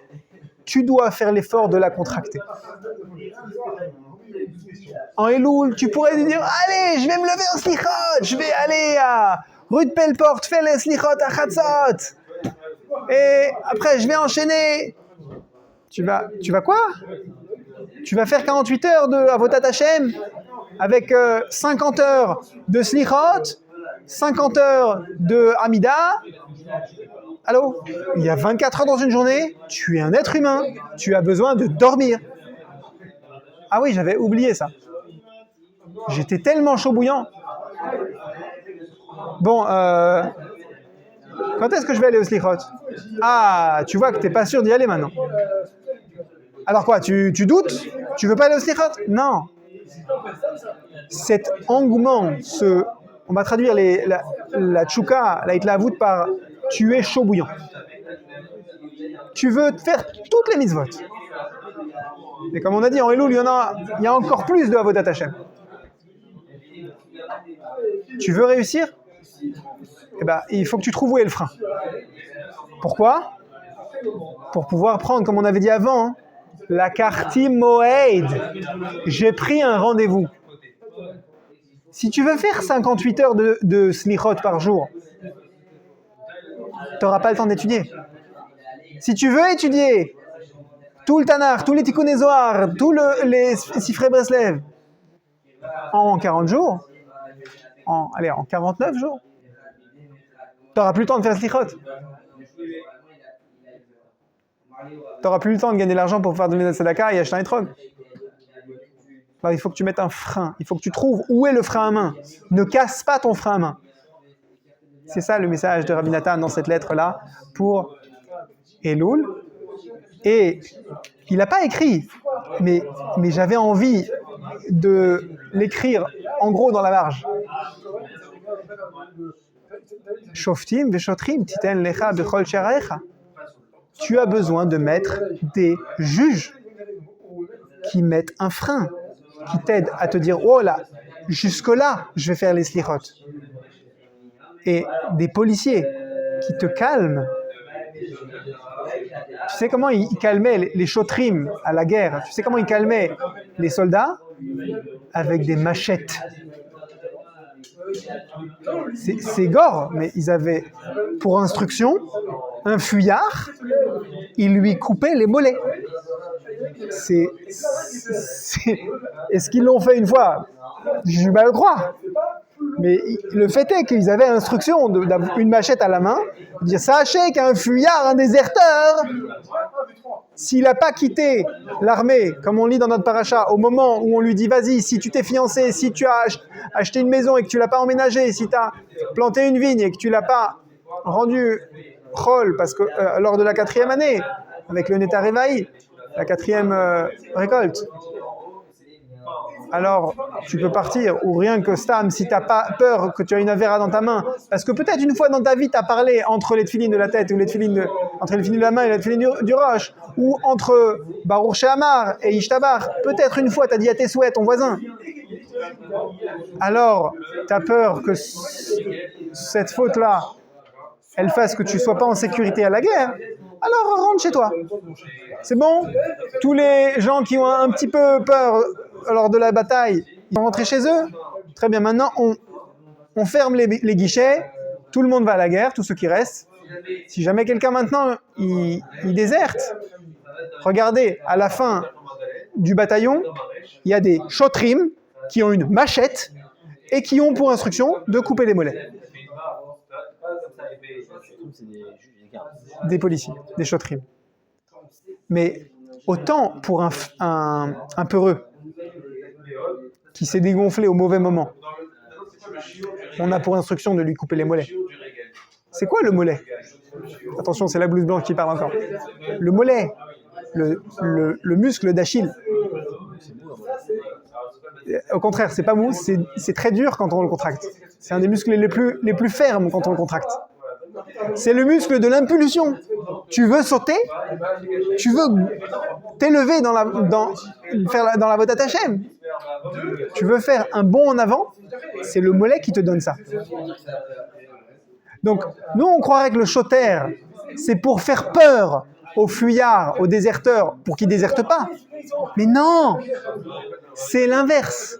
Speaker 1: tu dois faire l'effort de la contracter. En Elul, tu pourrais dire, allez, je vais me lever en slichot, je vais aller à rue de Pelleport, fais les slichot à Chatzot. Et après, je vais enchaîner. Tu vas quoi? Tu vas faire 48 heures de Avodat Hashem avec 50 heures de slichot, 50 heures de Amida. Allô? Il y a 24 heures dans une journée, tu es un être humain, tu as besoin de dormir. Ah oui, j'avais oublié ça. J'étais tellement chaud bouillant. Bon, quand est-ce que je vais aller au slichot? Ah, tu vois que t'es pas sûr d'y aller maintenant. Alors quoi, tu doutes? Tu veux pas aller au slichot? Non. Cet engouement, on va traduire la tchouka, la hitlavut par tu es chaud bouillant. Tu veux faire toutes les mitzvot. Et comme on a dit en Elul, il y a encore plus de Avodat Hashem. Tu veux réussir? Eh ben, il faut que tu trouves où est le frein. Pourquoi? Pour pouvoir prendre, comme on avait dit avant, la karti moed. J'ai pris un rendez-vous. Si tu veux faire 58 heures de slichot par jour, tu n'auras pas le temps d'étudier. Si tu veux étudier tout le Tanakh, tous les Tikkun Zohar, tous les Sifrei Breslev, en 40 jours, en 49 jours, tu n'auras plus le temps de faire slichot. Tu n'auras plus le temps de gagner de l'argent pour faire donner la tzedaka et acheter un étrog. Alors, il faut que tu mettes un frein. Il faut que tu trouves où est le frein à main. Ne casse pas ton frein à main. C'est ça le message de Rabbi Nathan dans cette lettre-là pour Elul. Et il n'a pas écrit, mais j'avais envie de l'écrire en gros dans la marge. Shoftim veshotrim titen lecha bechol sharaecha. Tu as besoin de mettre des juges qui mettent un frein, qui t'aident à te dire, oh là, jusque-là, je vais faire les slichot. Et des policiers qui te calment. Tu sais comment ils calmaient les chotrim à la guerre? Tu sais comment ils calmaient les soldats? Avec des machettes. C'est gore, mais ils avaient pour instruction un fuyard, ils lui coupaient les mollets. Est-ce qu'ils l'ont fait une fois? J'ai du mal à le croire. Mais le fait est qu'ils avaient instruction d'avoir une machette à la main, de dire sachez qu'un fuyard, un déserteur, s'il n'a pas quitté l'armée, comme on lit dans notre paracha, au moment où on lui dit vas-y, si tu t'es fiancé, si tu as acheté une maison et que tu ne l'as pas emménagée, si tu as planté une vigne et que tu ne l'as pas rendu chol, parce que lors de la 4e année, avec le Netarevaï, la 4e récolte, alors tu peux partir, ou rien que Stam, si tu n'as pas peur que tu as une avéra dans ta main, parce que peut-être une fois dans ta vie, tu as parlé entre les tefilines de la tête, ou entre les tefilines de la main et les tefilines du roche, ou entre Baruch Shehamar et Ishtabar, peut-être une fois tu as dit à tes souhaits, ton voisin. Alors, tu as peur que cette faute-là, elle fasse que tu ne sois pas en sécurité à la guerre, alors rentre chez toi. C'est bon? Tous les gens qui ont un petit peu peur lors de la bataille, ils sont rentrés chez eux? Très bien, maintenant on ferme les guichets, tout le monde va à la guerre, tous ceux qui restent. Si jamais quelqu'un maintenant, il déserte, regardez, à la fin du bataillon, il y a des shotrim qui ont une machette et qui ont pour instruction de couper les mollets. Des policiers, des shotrim. Mais autant pour un peureux qui s'est dégonflé au mauvais moment, on a pour instruction de lui couper les mollets. C'est quoi le mollet? Attention, c'est la blouse blanche qui parle encore. Le mollet, le muscle d'Achille. Au contraire, c'est pas mou, c'est très dur quand on le contracte. C'est un des muscles les plus fermes quand on le contracte. C'est le muscle de l'impulsion. Tu veux sauter, tu veux t'élever dans la Vodat Hashem, tu veux faire un bond en avant, c'est le mollet qui te donne ça. Donc, nous, on croirait que le shoter, c'est pour faire peur aux fuyards, aux déserteurs, pour qu'ils ne désertent pas. Mais non, c'est l'inverse.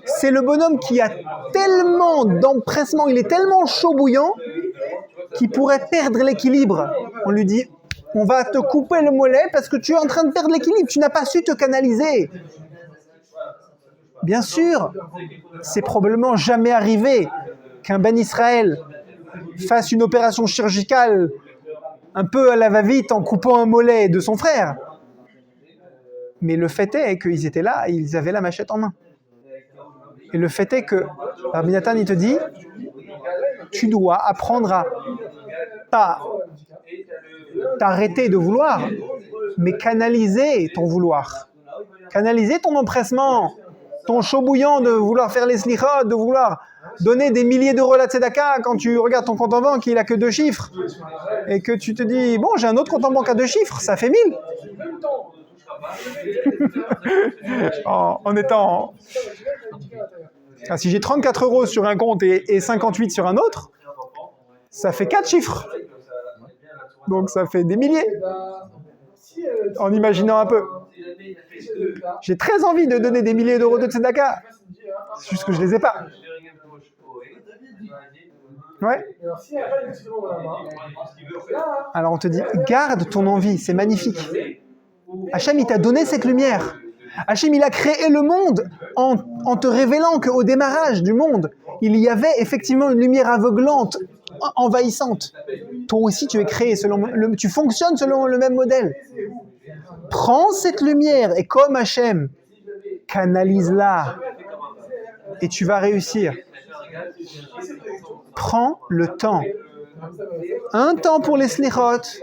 Speaker 1: C'est le bonhomme qui a tellement d'empressement, il est tellement chaud bouillant, qu'il pourrait perdre l'équilibre. On lui dit, on va te couper le mollet parce que tu es en train de perdre l'équilibre, tu n'as pas su te canaliser. Bien sûr, c'est probablement jamais arrivé qu'un Ben Israël fasse une opération chirurgicale un peu à la va-vite en coupant un mollet de son frère. Mais le fait est qu'ils étaient là et ils avaient la machette en main. Et le fait est que Rabbi Nathan, il te dit, tu dois apprendre à pas t'arrêter de vouloir, mais canaliser ton vouloir. Canaliser ton empressement, ton chaud bouillant de vouloir faire les slichot, de vouloir donner des milliers d'euros à la tzedaka quand tu regardes ton compte en banque, il n'a que 2 chiffres. Et que tu te dis, bon, j'ai un autre compte en banque à 2 chiffres, ça fait 1000. en étant... Ah, si j'ai 34 euros sur un compte et 58 sur un autre, ça fait 4 chiffres. Donc ça fait des milliers. En imaginant un peu. J'ai très envie de donner des milliers d'euros de tzedaka. C'est juste que je ne les ai pas. Ouais. Alors on te dit, garde ton envie, c'est magnifique. Hachem, il t'a donné cette lumière. Hachem, il a créé le monde en te révélant qu'au démarrage du monde, il y avait effectivement une lumière aveuglante, envahissante. Toi aussi, tu es créé tu fonctionnes selon le même modèle. Prends cette lumière et comme Hachem, canalise-la et tu vas réussir. Prends le temps. Un temps pour les slichot,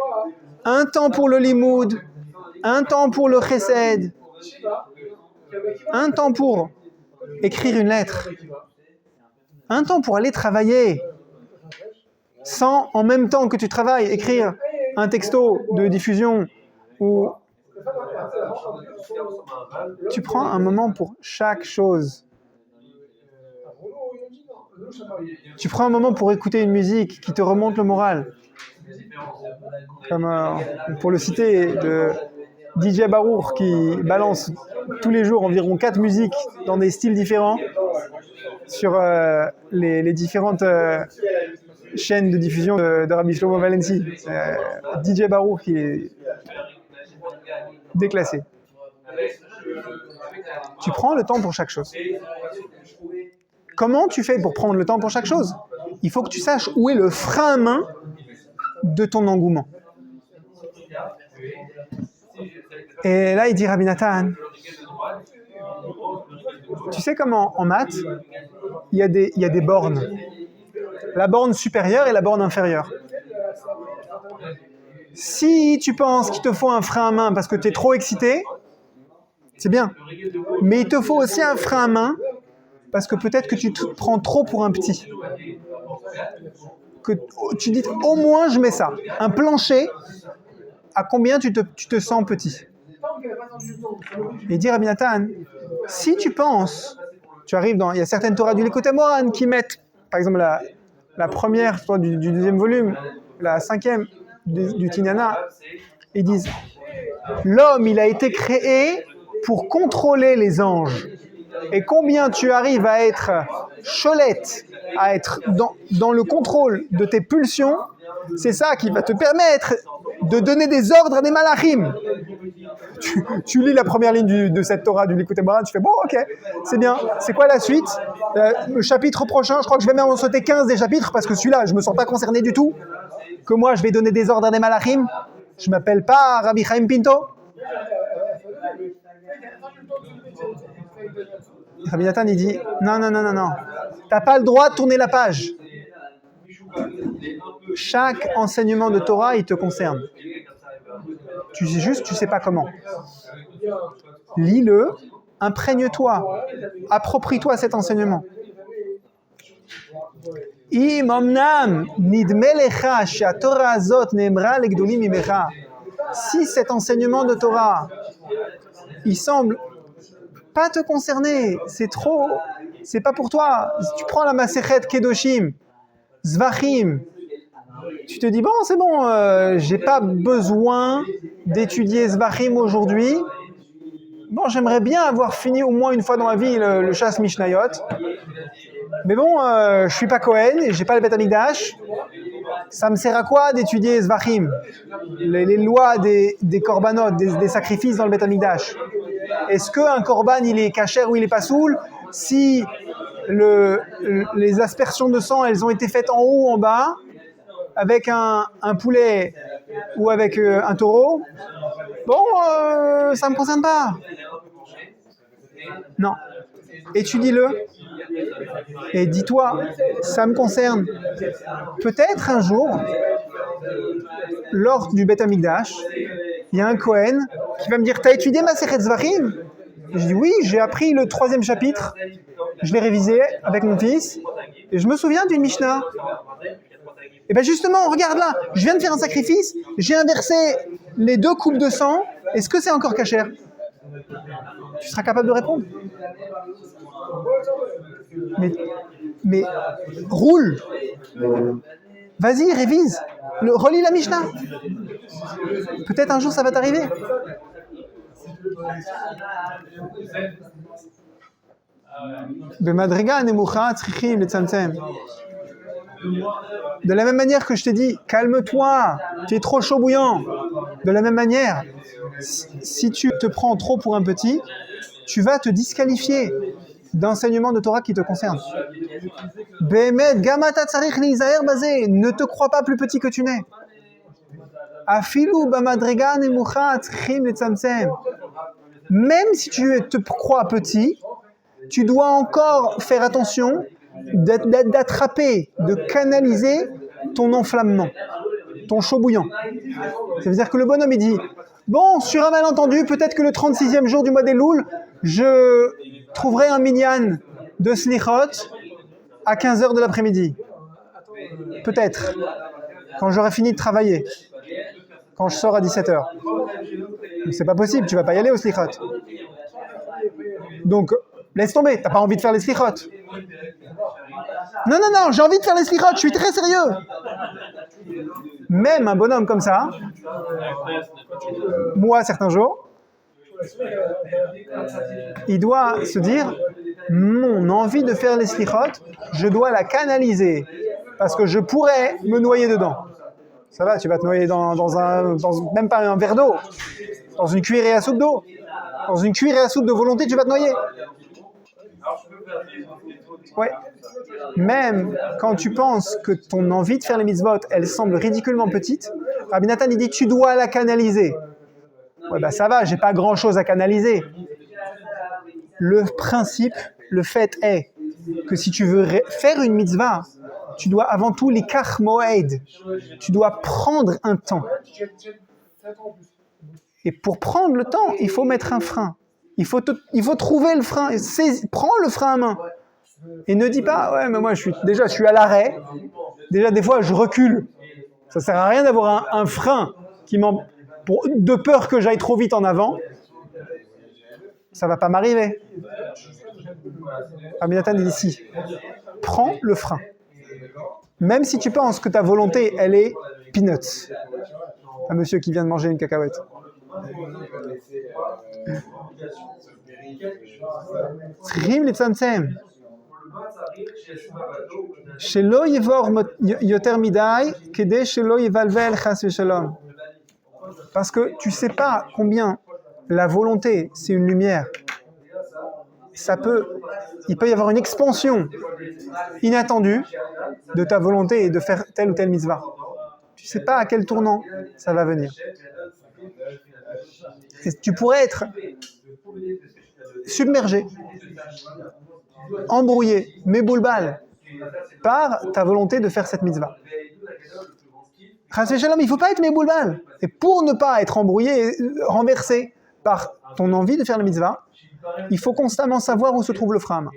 Speaker 1: un temps pour le limoud, un temps pour le chesed, un temps pour écrire une lettre, un temps pour aller travailler, sans en même temps que tu travailles, écrire un texto de diffusion ou tu prends un moment pour chaque chose. Tu prends un moment pour écouter une musique qui te remonte le moral. Comme pour le citer, de DJ Baruch qui balance tous les jours environ 4 musiques dans des styles différents sur les différentes chaînes de diffusion de Rabbi Shlomo Valensi. DJ Baruch qui est déclassé. Tu prends le temps pour chaque chose. Comment tu fais pour prendre le temps pour chaque chose? Il faut que tu saches où est le frein à main de ton engouement. Et là, il dit Rabbi Nathan, tu sais comment en maths, il y a des bornes. La borne supérieure et la borne inférieure. Si tu penses qu'il te faut un frein à main parce que tu es trop excité, C'est bien. Mais il te faut aussi un frein à main, parce que peut-être que tu te prends trop pour un petit. Que tu dis, au moins je mets ça. Un plancher, à combien tu te sens petit? Et dit Rabbi Nathan, si tu penses, tu arrives dans, il y a certaines Torahs du Likutei Moharan qui mettent, par exemple la première du deuxième volume, la cinquième du Tignana, ils disent, l'homme il a été créé pour contrôler les anges. Et combien tu arrives à être cholette, à être dans le contrôle de tes pulsions, c'est ça qui va te permettre de donner des ordres à des malachim. Tu lis la première ligne de cette Torah du Likutei Moharan, tu fais bon, ok, c'est bien. C'est quoi la suite? Le chapitre prochain, je crois que je vais même en sauter 15 des chapitres parce que celui-là, je me sens pas concerné du tout. Que moi, je vais donner des ordres à des malachim. Je m'appelle pas Rabbi Chaim Pinto. Rabbi Nathan, il dit non. T'as pas le droit de tourner la page. Chaque enseignement de Torah, il te concerne. Tu sais juste, tu sais pas comment. Lis-le, imprègne-toi, approprie-toi cet enseignement. Si cet enseignement de Torah, il semble pas te concerner, c'est trop, c'est pas pour toi. Si tu prends la Masechet Kedoshim, Zvachim, tu te dis bon, c'est bon, j'ai pas besoin d'étudier Zvachim aujourd'hui. Bon, j'aimerais bien avoir fini au moins une fois dans ma vie le Shas Mishnayot. Mais bon, je suis pas Kohen et j'ai pas le Beth Amikdash. Ça me sert à quoi d'étudier Zvachim, les lois des korbanot, des sacrifices dans le Beth Amikdash? Est-ce qu'un korban il est kasher ou il est pas soul si les aspersions de sang elles ont été faites en haut ou en bas avec un poulet ou avec un taureau? Bon, ça me concerne pas. Non. Étudie-le et dis-toi, ça me concerne. Peut-être un jour, lors du Beth Amikdash, il y a un Kohen qui va me dire « T'as étudié Masechet Zvachim ?» Je dis « Oui, j'ai appris le 3e chapitre, je l'ai révisé avec mon fils, et je me souviens d'une Mishnah. » Et bien justement, regarde là, je viens de faire un sacrifice, j'ai inversé les 2 coupes de sang, est-ce que c'est encore kasher? Tu seras capable de répondre. Mais roule. Vas-y, révise. Relis la Mishnah. Peut-être un jour ça va t'arriver. De la même manière que je t'ai dit, calme-toi, tu es trop chaud bouillant. De la même manière, si tu te prends trop pour un petit, tu vas te disqualifier d'enseignement de Torah qui te concerne. Bemet, gamata tsarich lizaher bazé, ne te crois pas plus petit que tu n'es. Afilu bamadrega nemucha tzrichim letzamtzem. Même si tu te crois petit, tu dois encore faire attention d'attraper, de canaliser ton enflammement, ton chaud bouillant. Ça veut dire que le bonhomme, il dit, bon, sur un malentendu, peut-être que le 36e jour du mois d'Elul, je trouverai un minyan de slichot à 15h de l'après-midi. Peut-être, quand j'aurai fini de travailler, quand je sors à 17h. C'est pas possible, tu vas pas y aller au slichot. Donc, laisse tomber, t'as pas envie de faire les slichot. Non, j'ai envie de faire les slichot, je suis très sérieux. Même un bonhomme comme ça, moi, certains jours, il doit se dire, mon envie de faire les slichot, je dois la canaliser, parce que je pourrais me noyer dedans. Ça va, tu vas te noyer dans même pas un verre d'eau, dans une cuillerée à soupe d'eau. Dans une cuillerée à soupe de volonté, tu vas te noyer. Ouais. Même quand tu penses que ton envie de faire les mitzvot, elle semble ridiculement petite, Rabbi Nathan, il dit, tu dois la canaliser. Ouais, bah ça va, j'ai pas grand chose à canaliser. Le principe, le fait est que si tu veux faire une mitzvah, tu dois avant tout les kach moed. Tu dois prendre un temps. Et pour prendre le temps, il faut mettre un frein. Il faut trouver le frein. Prends le frein à main. Et ne dis pas, ouais, mais moi, je suis à l'arrêt. Déjà, des fois, je recule. Ça sert à rien d'avoir un frein de peur que j'aille trop vite en avant. Ça va pas m'arriver. Rabbi Nathan dit ici, prends le frein. Même si tu penses que ta volonté, elle est peanuts. Un monsieur qui vient de manger une cacahuète. Rim litzamtzem. Shelo yivor yoter midai, kedei shelo yivalvel chas v'shalom. Parce que tu sais pas combien la volonté, c'est une lumière. Il peut y avoir une expansion inattendue de ta volonté et de faire telle ou telle mitzvah. Tu sais pas à quel tournant ça va venir. Et tu pourrais être submergé, embrouillé, méboulbal par ta volonté de faire cette mitzvah. Chas v'shalom, il ne faut pas être méboulbal. Et pour ne pas être embrouillé, renversé par ton envie de faire la mitzvah, il faut constamment savoir où se trouve le frein à main.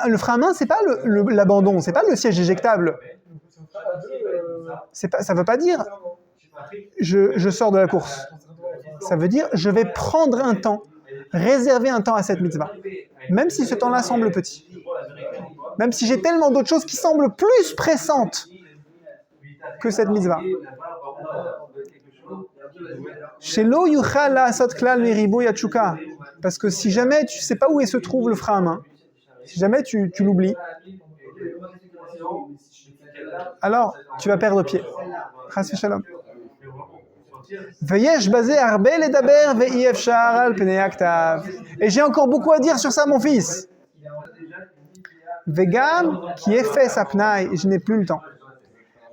Speaker 1: Le frein à main, c'est pas l'abandon, c'est pas le siège éjectable. Ça veut pas dire je sors de la course. Ça veut dire je vais prendre un temps, réserver un temps à cette mitzvah. Même si ce temps-là semble petit. Même si j'ai tellement d'autres choses qui semblent plus pressantes que cette mitzvah. Shelo yuchal la'asot klal meriboy hatshuka. Parce que si jamais tu ne sais pas où se trouve le frein à main, si jamais tu l'oublies, alors tu vas perdre pied. Chas v'shalom. Veyesh bazeh arbe ledaber ve'i efshar al penei haktav. Et j'ai encore beaucoup à dire sur ça, mon fils. Vegam qui est fait sa pnaï, je n'ai plus le temps.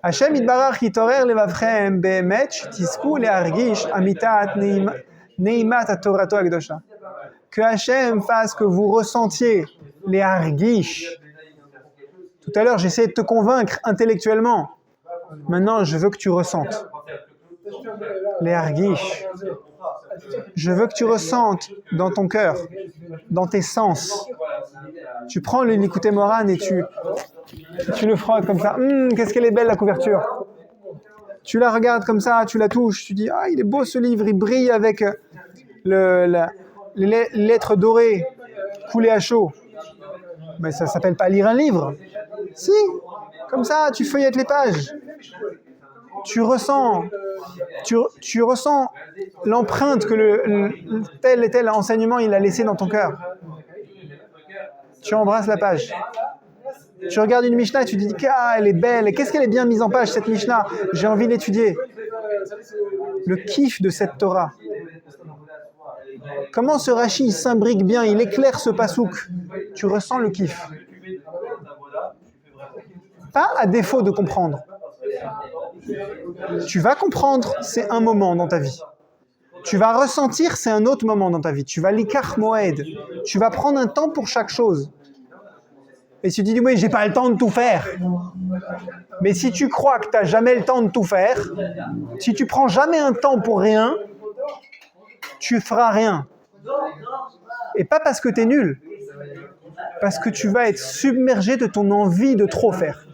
Speaker 1: Hashem yitbarach yitorer levavchem be'emet tizku lehargish amitat neimat hatorato hakdosha. Que Hashem fasse que vous ressentiez les hargish. Tout à l'heure, j'essayais de te convaincre intellectuellement. Maintenant, je veux que tu ressentes. Les hargish. Je veux que tu ressentes dans ton cœur, dans tes sens. Tu prends le Likutei Moharan et tu le frottes comme ça. Qu'est-ce qu'elle est belle la couverture. Tu la regardes comme ça, tu la touches, tu dis il est beau ce livre, il brille avec les lettres dorées coulées à chaud. Mais ça s'appelle pas lire un livre. Si, comme ça, tu feuillettes les pages. Tu ressens l'empreinte que tel et tel enseignement il a laissé dans ton cœur. Tu embrasses la page. Tu regardes une Mishnah et tu te dis elle est belle. Et qu'est-ce qu'elle est bien mise en page cette Mishnah. J'ai envie d'étudier. Le kiff de cette Torah. Comment ce Rashi il s'imbrique bien, il éclaire ce pasouk. Tu ressens le kiff. Pas à défaut de comprendre. Tu vas comprendre, c'est un moment dans ta vie. Tu vas ressentir, c'est un autre moment dans ta vie. Tu vas l'ikach moed. Tu vas prendre un temps pour chaque chose. Et si tu dis, oui, j'ai pas le temps de tout faire. Mais si tu crois que tu n'as jamais le temps de tout faire, si tu prends jamais un temps pour rien, tu feras rien. Et pas parce que tu es nul. Parce que tu vas être submergé de ton envie de trop faire.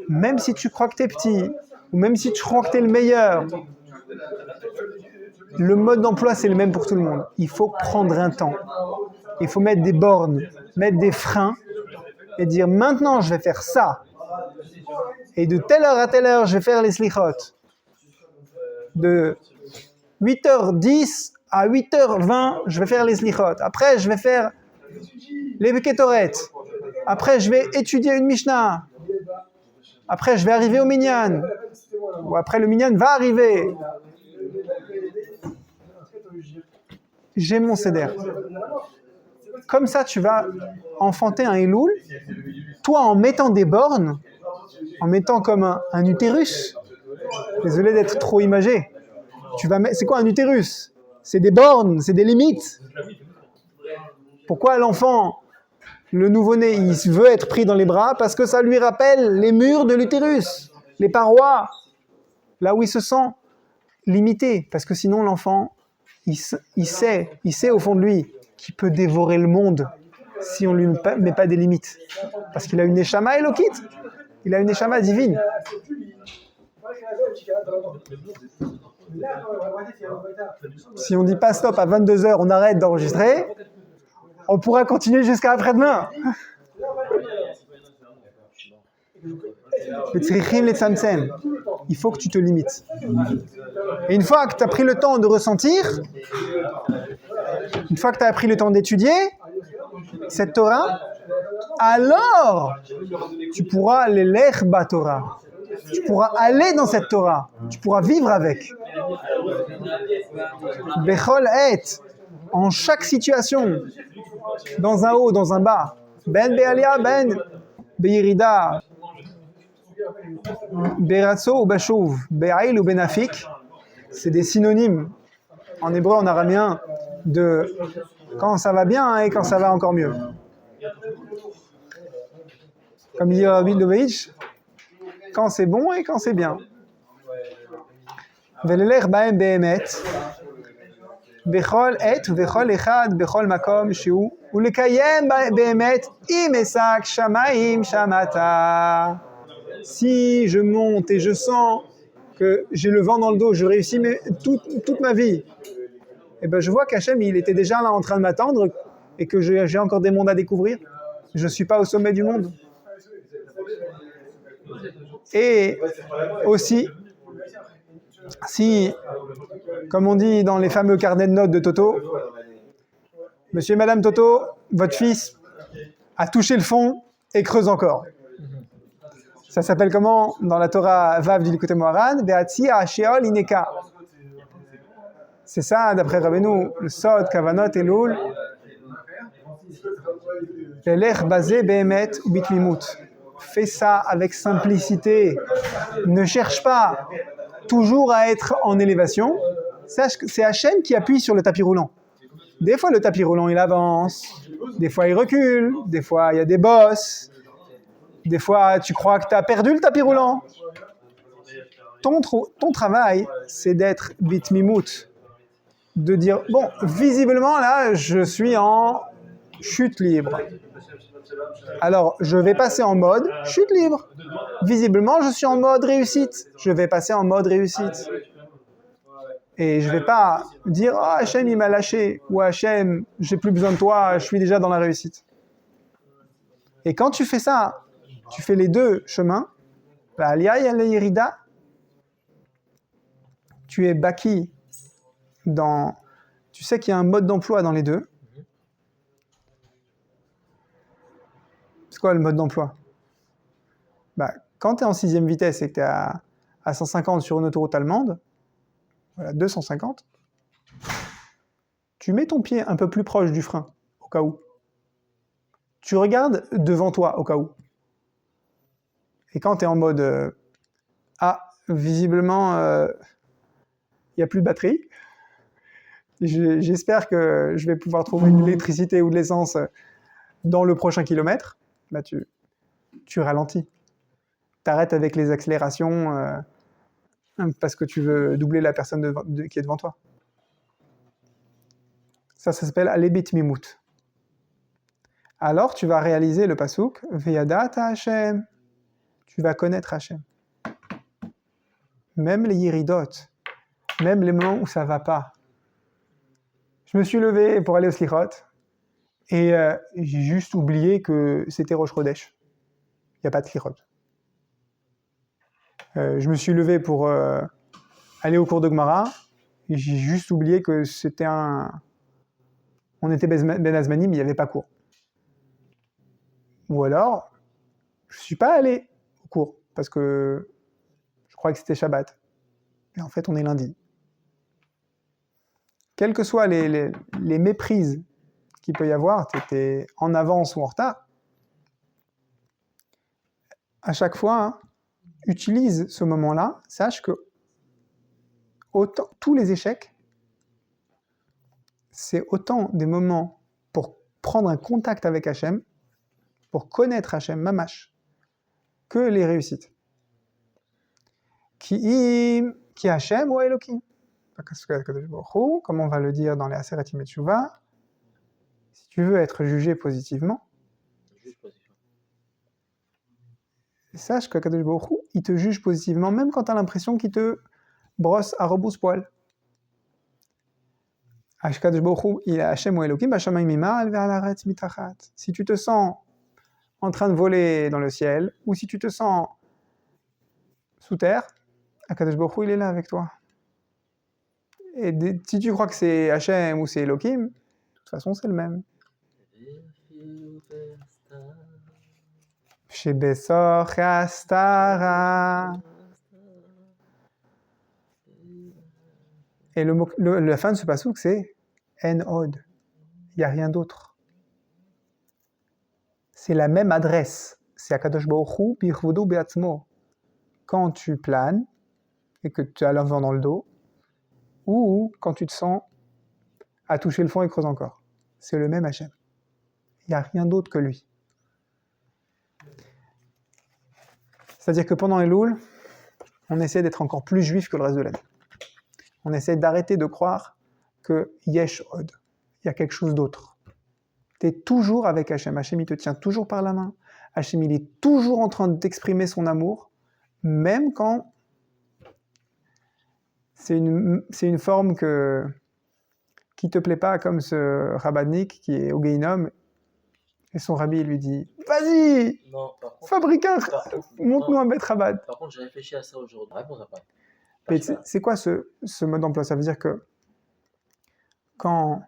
Speaker 1: Même si tu crois que tu es petit, ou même si tu crois que tu es le meilleur, le mode d'emploi, c'est le même pour tout le monde. Il faut prendre un temps. Il faut mettre des bornes, mettre des freins, et dire maintenant je vais faire ça. Et de telle heure à telle heure, je vais faire les slichot. De 8h10 à 8h20, je vais faire les slichot. Après, je vais faire les ketoret. Après, je vais étudier une Mishnah. Après, je vais arriver au minyan. Ou après, le minyan va arriver. J'ai mon seder. Comme ça, tu vas enfanter un Elul, toi en mettant des bornes, en mettant comme un utérus. Désolé d'être trop imagé. C'est quoi un utérus? C'est des bornes, c'est des limites. Pourquoi l'enfant, le nouveau-né, il veut être pris dans les bras? Parce que ça lui rappelle les murs de l'utérus, les parois, là où il se sent limiter, parce que sinon l'enfant, il sait au fond de lui qu'il peut dévorer le monde si on ne lui met pas des limites. Parce qu'il a une neshama elokit, il a une neshama divine. Si on dit pas stop à 22h, on arrête d'enregistrer, on pourra continuer jusqu'à après-demain. Il faut que tu te limites. Et une fois que tu as pris le temps de ressentir, une fois que tu as pris le temps d'étudier cette Torah, alors tu pourras l'elech ba Torah. Tu pourras aller dans cette Torah. Tu pourras vivre avec. Bechol et, en chaque situation, dans un haut, dans un bas, ben be'alia, ben be'yirida, be'ratso ou b'shuv, be'ail ou benafik, c'est des synonymes en hébreu, en araméen, de quand ça va bien et quand ça va encore mieux. Comme dit Rabbi Lovitch, quand c'est bon et quand c'est bien. Velelech ba'em be'emet, bechol et vechol echad bechol makom shu ulekayem be'emet im esak shamaim shamata. Si je monte et je sens que j'ai le vent dans le dos, je réussis toute ma vie, et ben je vois qu'Hachem il était déjà là en train de m'attendre et que j'ai encore des mondes à découvrir. Je ne suis pas au sommet du monde. Et aussi, si, comme on dit dans les fameux carnets de notes de Toto, Monsieur et Madame Toto, votre fils a touché le fond et creuse encore. Ça s'appelle comment dans la Torah Vav du Likutei Moharan? Be'atzi ha'sheol ineka. C'est ça, d'après Rabbeinu, le Sod, Kavanot et Loul. L'elech basé be'emet ou bitmimut. Fais ça avec simplicité. Ne cherche pas toujours à être en élévation. Sache que c'est Hachem qui appuie sur le tapis roulant. Des fois, le tapis roulant, il avance. Des fois, il recule. Des fois, il y a des bosses. Des fois, tu crois que tu as perdu le tapis roulant. Ton travail, c'est d'être bitmimut. De dire, bon, visiblement, là, je suis en chute libre. Alors, je vais passer en mode chute libre. Visiblement, je suis en mode réussite. Je vais passer en mode réussite. Et je ne vais pas dire, oh, Hachem, il m'a lâché. Ou Hachem, j'ai plus besoin de toi, je suis déjà dans la réussite. Et quand tu fais ça, tu fais les deux chemins, tu es baki dans... Tu sais qu'il y a un mode d'emploi dans les deux. C'est quoi le mode d'emploi? Quand tu es en 6e vitesse et que tu es à 150 sur une autoroute allemande, voilà, 250, tu mets ton pied un peu plus proche du frein, au cas où. Tu regardes devant toi, au cas où. Et quand tu es en mode visiblement, il n'y a plus de batterie, j'espère que je vais pouvoir trouver de l'électricité ou de l'essence dans le prochain kilomètre, tu ralentis. Tu arrêtes avec les accélérations parce que tu veux doubler la personne qui est devant toi. Ça s'appelle Alebit Mimut. Alors tu vas réaliser le pasouk Veyadat Hashem. Tu vas connaître Hashem. Même les yiridot, même les moments où ça va pas. Je me suis levé pour aller au slichot et j'ai juste oublié que c'était Rosh Chodesh. Il n'y a pas de slichot. Je me suis levé pour aller au cours de Gemara et j'ai juste oublié que c'était on était Ben Azmani, mais il n'y avait pas cours. Ou alors, je ne suis pas allé au cours parce que je crois que c'était Shabbat. Et en fait, on est lundi. Quelles que soient les méprises qu'il peut y avoir, tu étais en avance ou en retard, à chaque fois, utilise ce moment-là, sache que tous les échecs, c'est autant des moments pour prendre un contact avec Hachem, pour connaître Hachem, Mamash, que les réussites. Ki Hachem ou Elohim. Parce que Akadosh Baruch Hu, comme on va le dire dans les Aseret Yemei Teshuvah, si tu veux être jugé positivement, sache qu'Akadosh Baruch Hu, il te juge positivement, même quand tu as l'impression qu'il te brosse à rebrousse-poil. Akadosh Baruch Hu, il est Hashem ou Elohim, Hashamayim Mima'al ve'al haaretz mitachat. Si tu te sens en train de voler dans le ciel, ou si tu te sens sous terre, Akadosh Baruch Hu, il est là avec toi. Et si tu crois que c'est Hashem ou c'est Elohim, de toute façon, c'est le même. Chez Bessor Chastara. Et la fin de ce passouk, c'est En Od. Il n'y a rien d'autre. C'est la même adresse. C'est Akadosh Baruch Hu, Birvodo Beatzmo. Quand tu planes et que tu as le vent dans le dos, ou quand tu te sens à toucher le fond et creuser encore. C'est le même Hachem. Il n'y a rien d'autre que lui. C'est-à-dire que pendant Elul, on essaie d'être encore plus juif que le reste de l'année. On essaie d'arrêter de croire que Yesh Od, il y a quelque chose d'autre. Tu es toujours avec Hachem. Hachem, il te tient toujours par la main. Hachem, il est toujours en train d'exprimer son amour, même quand c'est une forme qui te plaît pas, comme ce rabbinique qui est au Gehinom, et son rabbi lui dit « Vas-y, fabrique monte-nous un Bet Rabbad. »
Speaker 2: Par contre, j'ai réfléchi à ça aujourd'hui. Réponse après.
Speaker 1: Mais c'est quoi ce mode d'emploi? Ça veut dire que quand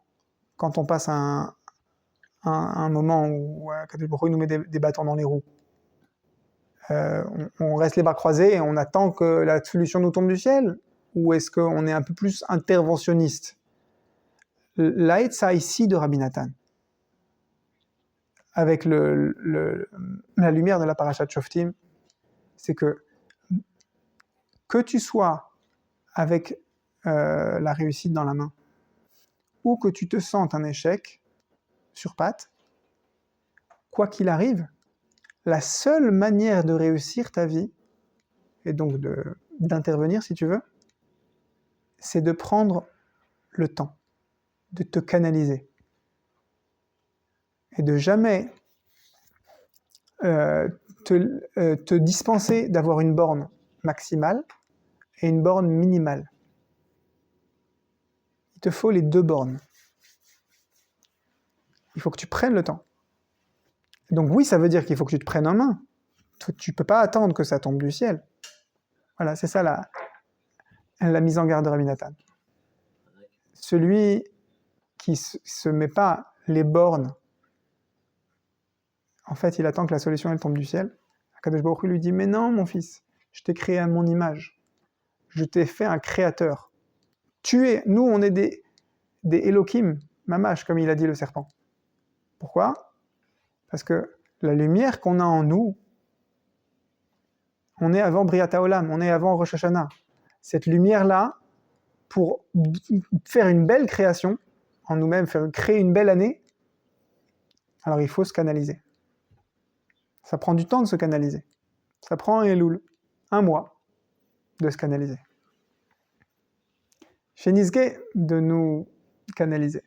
Speaker 1: on passe un moment où Akadosh Baruch Hu nous met des bâtons dans les roues, on reste les bras croisés et on attend que la solution nous tombe du ciel? Ou est-ce qu'on est un peu plus interventionniste? L'Aïtsa ici de Rabbi Nathan, avec la lumière de la Parashat Shoftim, c'est que tu sois avec la réussite dans la main, ou que tu te sentes un échec sur pattes, quoi qu'il arrive, la seule manière de réussir ta vie, et donc d'intervenir si tu veux, c'est de prendre le temps, de te canaliser, et de jamais te dispenser d'avoir une borne maximale et une borne minimale. Il te faut les deux bornes. Il faut que tu prennes le temps. Donc oui, ça veut dire qu'il faut que tu te prennes en main. Tu ne peux pas attendre que ça tombe du ciel. Voilà, c'est ça la mise en garde de Rabbi Nathan. Celui qui ne se met pas les bornes, en fait, il attend que la solution elle tombe du ciel. Akadosh Baruch Hu lui dit « Mais non, mon fils, je t'ai créé à mon image. Je t'ai fait un créateur. Nous, on est des Elohim, mamash, comme il a dit le serpent. Pourquoi? Parce que la lumière qu'on a en nous, on est avant Briat Haolam, on est avant Rosh Hashanah. Cette lumière-là, pour faire une belle création, en nous-mêmes, créer une belle année, alors il faut se canaliser. Ça prend du temps de se canaliser. Ça prend un Elul, 1 mois, de se canaliser. Chez Nizke, de nous canaliser.